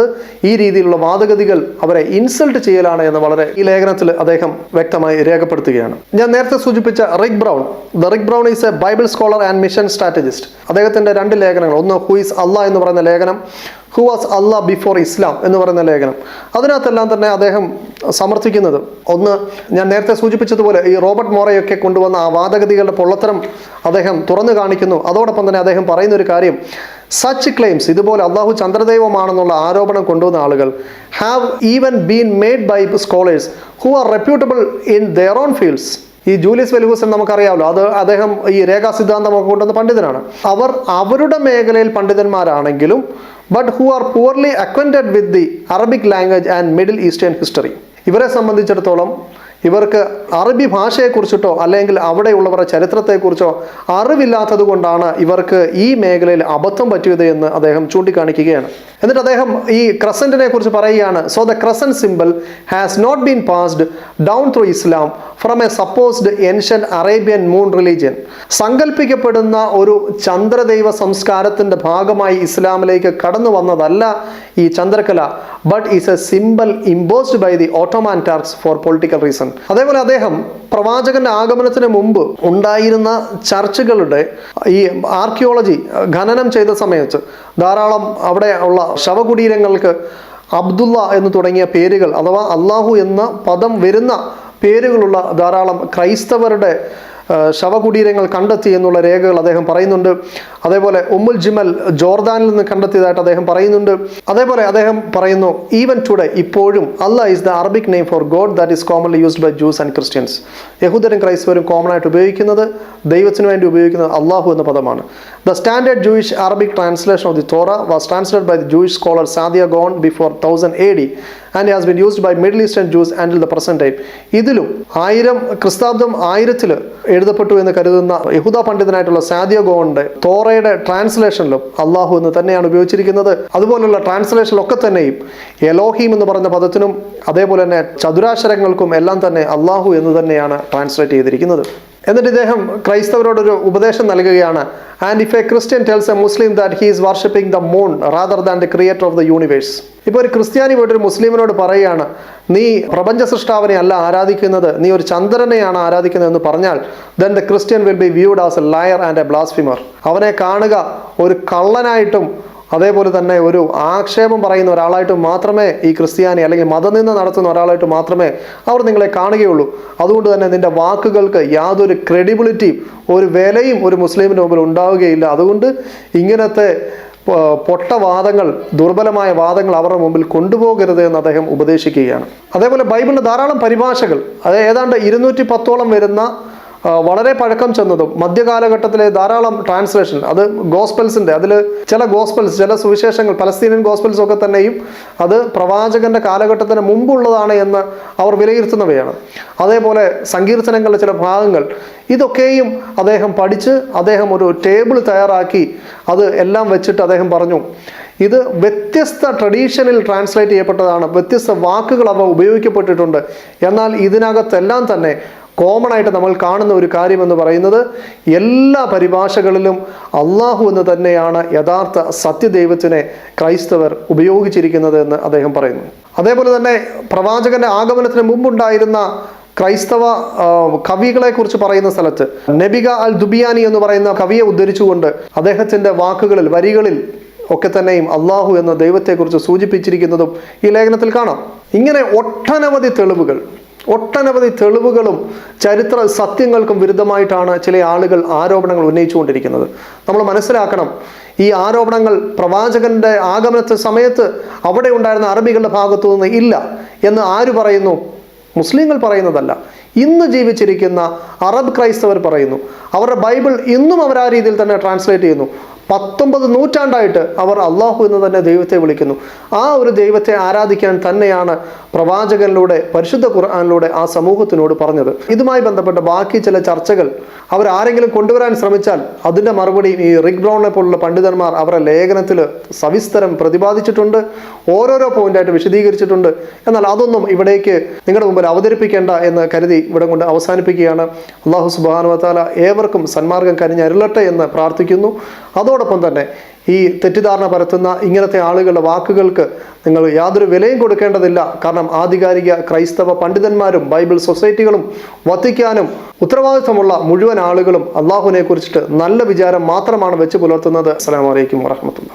ഈ രീതിയിലുള്ള വാദഗതികൾ അവരെ ഇൻസൾട്ട് ചെയ്യലാണ് എന്ന് വളരെ ഈ ലേഖനത്തിൽ അദ്ദേഹം വ്യക്തമായി രേഖപ്പെടുത്തുകയാണ്. ഞാൻ നേരത്തെ സൂചിപ്പിച്ച Rick brown, Rick brown is A Bible scholar and mission strategist. അദ്ദേഹത്തിൻ്റെ 2 ലേഖനങ്ങൾ, ഒന്ന് ഹു ഈസ് അല്ലാഹ് എന്ന് പറയുന്ന ലേഖനം, ഹു വാസ് അല്ലാ ബിഫോർ ഇസ്ലാം എന്ന് പറയുന്ന ലേഖനം. അതിനകത്തെല്ലാം തന്നെ അദ്ദേഹം സമർത്ഥിക്കുന്നത്, ഒന്ന് ഞാൻ നേരത്തെ സൂചിപ്പിച്ചതുപോലെ ഈ റോബർട്ട് മോറയൊക്കെ കൊണ്ടുവന്ന ആ വാദഗതികളുടെ പൊള്ളത്തരം അദ്ദേഹം തുറന്നു കാണിക്കുന്നു. അതോടൊപ്പം തന്നെ അദ്ദേഹം പറയുന്ന ഒരു കാര്യം, സച്ച് ക്ലെയിംസ്, ഇതുപോലെ അള്ളാഹു ചന്ദ്രദൈവമാണെന്നുള്ള ആരോപണം കൊണ്ടുവന്ന ആളുകൾ have even been made by scholars who are reputable in their own fields. ഈ ജൂലിയസ് വെൽഹൂസൻ നമുക്കറിയാമല്ലോ, അദ്ദേഹം ഈ രേഖാ സിദ്ധാന്തമൊക്കെ കൊണ്ടുവന്ന പണ്ഡിതനാണ്. അവർ അവരുടെ മേഖലയിൽ പണ്ഡിതന്മാരാണെങ്കിലും but who are poorly acquainted with the Arabic language and Middle Eastern history. ഇവരെ സംബന്ധിച്ചിടത്തോളം ഇവർക്ക് അറബി ഭാഷയെക്കുറിച്ചിട്ടോ അല്ലെങ്കിൽ അവിടെയുള്ളവരുടെ ചരിത്രത്തെക്കുറിച്ചോ അറിവില്ലാത്തത് കൊണ്ടാണ് ഇവർക്ക് ഈ മേഖലയിൽ അബദ്ധം പറ്റിയത് എന്ന് അദ്ദേഹം ചൂണ്ടിക്കാണിക്കുകയാണ്. എന്നിട്ട് അദ്ദേഹം ഈ ക്രസന്റിനെ കുറിച്ച് പറയുകയാണ്, so the crescent symbol has not been passed down through Islam from a supposed ancient Arabian moon religion. സങ്കല്പിക്കപ്പെടുന്ന ഒരു ചന്ദ്രദൈവ സംസ്കാരത്തിന്റെ ഭാഗമായി ഇസ്ലാമിലേക്ക് കടന്നു വന്നതല്ല ഈ ചന്ദ്രകല, but is a symbol imposed by the Ottoman Turks for political reason. അതേപോലെ അദ്ദേഹം പ്രവാചകന്റെ ആഗമനത്തിന് മുമ്പ് ഉണ്ടായിരുന്ന ചർച്ചുകളുടെ ഈ ആർക്കിയോളജി ഖനനം ചെയ്ത സമയത്ത് ധാരാളം അവിടെ ഉള്ള ശവകുടീരങ്ങൾക്ക് അബ്ദുള്ള എന്ന് തുടങ്ങിയ പേരുകൾ, അഥവാ അള്ളാഹു എന്ന പദം വരുന്ന പേരുകളുള്ള ധാരാളം ക്രൈസ്തവരുടെ ശവകുടീരങ്ങൾ കണ്ടെത്തി എന്നുള്ള രേഖകൾ അദ്ദേഹം പറയുന്നുണ്ട്. അതേപോലെ ഉമ്മുൽ ജിമൽ ജോർദാനിൽ നിന്ന് കണ്ടെത്തിയതായിട്ട് അദ്ദേഹം പറയുന്നുണ്ട്. അതേപോലെ അദ്ദേഹം പറയുന്നു, ഈവൻ ടുഡേ, ഇപ്പോഴും Allah is the Arabic name for God that is commonly used by Jews and Christians. യഹൂദരും ക്രൈസ്തവരും കോമൺ ആയിട്ട് ഉപയോഗിക്കുന്നത്, ദൈവത്തിന് വേണ്ടി ഉപയോഗിക്കുന്നത് അള്ളാഹു എന്ന പദമാണ്. The standard Jewish Arabic translation of the Torah was translated by the Jewish scholar Saadia Gaon before 1000 AD and has been used by Middle Eastern Jews until the present time. ഇതിലും 1000 ക്രിസ്താബ്ദം 1000-ൽ എഴുതപ്പെട്ടു എന്ന് കരുതുന്ന യഹൂദ പണ്ഡിതനായിട്ടുള്ള സാദിയ ഗോണിന്റെ തോറയുടെ ട്രാൻസ്ലേഷനിലും അള്ളാഹു എന്ന് തന്നെയാണ് ഉപയോഗിച്ചിരിക്കുന്നത്. അതുപോലുള്ള ട്രാൻസ്ലേഷനിലൊക്കെ തന്നെയും എലോഹീം എന്ന് പറയുന്ന പദത്തിനും അതേപോലെ തന്നെ ചതുരാക്ഷരങ്ങൾക്കും എല്ലാം തന്നെ അള്ളാഹു എന്ന് തന്നെയാണ് ട്രാൻസ്ലേറ്റ് ചെയ്തിരിക്കുന്നത്. എന്നിട്ട് ഇദ്ദേഹം ക്രൈസ്തവരോടൊരു ഉപദേശം നൽകുകയാണ്. And if A Christian tells a Muslim that he is worshipping the moon rather than the creator of the universe. ഇപ്പോൾ ഒരു ക്രിസ്ത്യാനി പോയിട്ട് ഒരു മുസ്ലിമിനോട് പറയുകയാണ്, നീ പ്രപഞ്ച സൃഷ്ടാവിനെ അല്ല ആരാധിക്കുന്നത്, നീ ഒരു ചന്ദ്രനെയാണ് ആരാധിക്കുന്നത് എന്ന് പറഞ്ഞാൽ, then the Christian will be viewed as a liar and a blasphemer. അവനെ കാണുക ഒരു കള്ളനായിട്ടും അതേപോലെ തന്നെ ഒരു ആക്ഷേപം പറയുന്ന ഒരാളായിട്ട് മാത്രമേ ഈ ക്രിസ്ത്യാനി അല്ലെങ്കിൽ മതനിന്ദ നടത്തുന്ന ഒരാളായിട്ട് മാത്രമേ അവർ നിങ്ങളെ കാണുകയുള്ളൂ. അതുകൊണ്ട് തന്നെ നിന്റെ വാക്കുകൾക്ക് യാതൊരു ക്രെഡിബിലിറ്റിയും ഒരു വിലയും ഒരു മുസ്ലിമിന് മുമ്പിൽ ഉണ്ടാവുകയില്ല. അതുകൊണ്ട് ഇങ്ങനത്തെ പൊട്ടവാദങ്ങൾ, ദുർബലമായ വാദങ്ങൾ അവരുടെ മുമ്പിൽ കൊണ്ടുപോകരുത് എന്ന് അദ്ദേഹം ഉപദേശിക്കുകയാണ്. അതേപോലെ ബൈബിളിൻ്റെ ധാരാളം പരിഭാഷകൾ, അത് ഏതാണ്ട് 210ഓളം വരുന്ന വളരെ പഴക്കം ചെന്നതും മധ്യകാലഘട്ടത്തിലെ ധാരാളം ട്രാൻസ്ലേഷൻ, അത് ഗോസ്പെൽസിൻ്റെ, അതിൽ ചില ഗോസ്പെൽസ്, ചില സുവിശേഷങ്ങൾ, പലസ്തീനിയൻ ഗോസ്പെൽസ് ഒക്കെ തന്നെയും അത് പ്രവാചകന്റെ കാലഘട്ടത്തിന് മുമ്പുള്ളതാണ് എന്ന് അവർ വിലയിരുത്തുന്നവയാണ്. അതേപോലെ സങ്കീർത്തനങ്ങളുടെ ചില ഭാഗങ്ങൾ, ഇതൊക്കെയും അദ്ദേഹം പഠിച്ച് അദ്ദേഹം ഒരു ടേബിൾ തയ്യാറാക്കി അത് എല്ലാം വെച്ചിട്ട് അദ്ദേഹം പറഞ്ഞു, ഇത് വ്യത്യസ്ത ട്രഡീഷനിൽ ട്രാൻസ്ലേറ്റ് ചെയ്യപ്പെട്ടതാണ്, വ്യത്യസ്ത വാക്കുകൾ അവ ഉപയോഗിക്കപ്പെട്ടിട്ടുണ്ട്. എന്നാൽ ഇതിനകത്തെല്ലാം തന്നെ കോമൺ ആയിട്ട് നമ്മൾ കാണുന്ന ഒരു കാര്യം എന്ന് പറയുന്നത് എല്ലാ പരിഭാഷകളിലും അള്ളാഹു എന്ന് തന്നെയാണ് യഥാർത്ഥ സത്യദൈവത്തിനെ ക്രൈസ്തവർ ഉപയോഗിച്ചിരിക്കുന്നത് എന്ന് അദ്ദേഹം പറയുന്നു. അതേപോലെ തന്നെ പ്രവാചകന്റെ ആഗമനത്തിന് മുമ്പുണ്ടായിരുന്ന ക്രൈസ്തവ കവികളെ കുറിച്ച് പറയുന്ന സ്ഥലത്ത് നബിഗ അൽ ദുബിയാനി എന്ന് പറയുന്ന കവിയെ ഉദ്ധരിച്ചുകൊണ്ട് അദ്ദേഹത്തിന്റെ വാക്കുകളിൽ, വരികളിൽ ഒക്കെ തന്നെയും അള്ളാഹു എന്ന ദൈവത്തെക്കുറിച്ച് സൂചിപ്പിച്ചിരിക്കുന്നതും ഈ ലേഖനത്തിൽ കാണാം. ഇങ്ങനെ ഒട്ടനവധി തെളിവുകളും ചരിത്ര സത്യങ്ങൾക്കും വിരുദ്ധമായിട്ടാണ് ചില ആളുകൾ ആരോപണങ്ങൾ ഉന്നയിച്ചുകൊണ്ടിരിക്കുന്നത്. നമ്മൾ മനസ്സിലാക്കണം, ഈ ആരോപണങ്ങൾ പ്രവാചകന്റെ ആഗമനത്തെ സമയത്ത് അവിടെ ഉണ്ടായിരുന്ന അറബികളുടെ ഭാഗത്തു നിന്ന് ഇല്ല എന്ന് ആര് പറയുന്നു? മുസ്ലിങ്ങൾ പറയുന്നതല്ല, ഇന്ന് ജീവിച്ചിരിക്കുന്ന അറബ് ക്രൈസ്തവർ പറയുന്നു. അവരുടെ ബൈബിൾ ഇന്നും അവർ ആ രീതിയിൽ തന്നെ ട്രാൻസ്ലേറ്റ് ചെയ്യുന്നു. 19 നൂറ്റാണ്ടായിട്ട് അവർ അള്ളാഹു എന്ന് തന്നെ ദൈവത്തെ വിളിക്കുന്നു. ആ ഒരു ദൈവത്തെ ആരാധിക്കാൻ തന്നെയാണ് പ്രവാചകനിലൂടെ, പരിശുദ്ധ ഖുർആനിലൂടെ ആ സമൂഹത്തിനോട് പറഞ്ഞത്. ഇതുമായി ബന്ധപ്പെട്ട ബാക്കി ചില ചർച്ചകൾ അവരാരെങ്കിലും കൊണ്ടുവരാൻ ശ്രമിച്ചാൽ അതിൻ്റെ മറുപടി ഈ റിക് ബ്രൗണിനെ പോലുള്ള പണ്ഡിതന്മാർ അവരുടെ ലേഖനത്തിൽ സവിസ്തരം പ്രതിപാദിച്ചിട്ടുണ്ട്, ഓരോരോ പോയിന്റായിട്ട് വിശദീകരിച്ചിട്ടുണ്ട്. എന്നാൽ അതൊന്നും ഇവിടേക്ക് നിങ്ങളുടെ മുമ്പിൽ അവതരിപ്പിക്കേണ്ട എന്ന് കരുതി ഇവിടെ കൊണ്ട് അവസാനിപ്പിക്കുകയാണ്. അള്ളാഹു സുബ്ഹാനഹു വ തആല ഏവർക്കും സന്മാർഗം കനിഞ്ഞരുളട്ടെ എന്ന് പ്രാർത്ഥിക്കുന്നു. അതോടൊപ്പം തന്നെ ഈ തെറ്റിദ്ധാരണ പരത്തുന്ന ഇങ്ങനത്തെ ആളുകളുടെ വാക്കുകൾക്ക് നിങ്ങൾ യാതൊരു വിലയും കൊടുക്കേണ്ടതില്ല. കാരണം ആധികാരിക ക്രൈസ്തവ പണ്ഡിതന്മാരും ബൈബിൾ സൊസൈറ്റികളും വത്തിക്കാനും ഉത്തരവാദിത്തമുള്ള മുഴുവൻ ആളുകളും അള്ളാഹുവിനെ കുറിച്ചിട്ട് നല്ല വിചാരം മാത്രമാണ് വെച്ച് പുലർത്തുന്നത്. അസ്സലാമു അലൈക്കും വറഹ്മത്തുള്ളാഹി.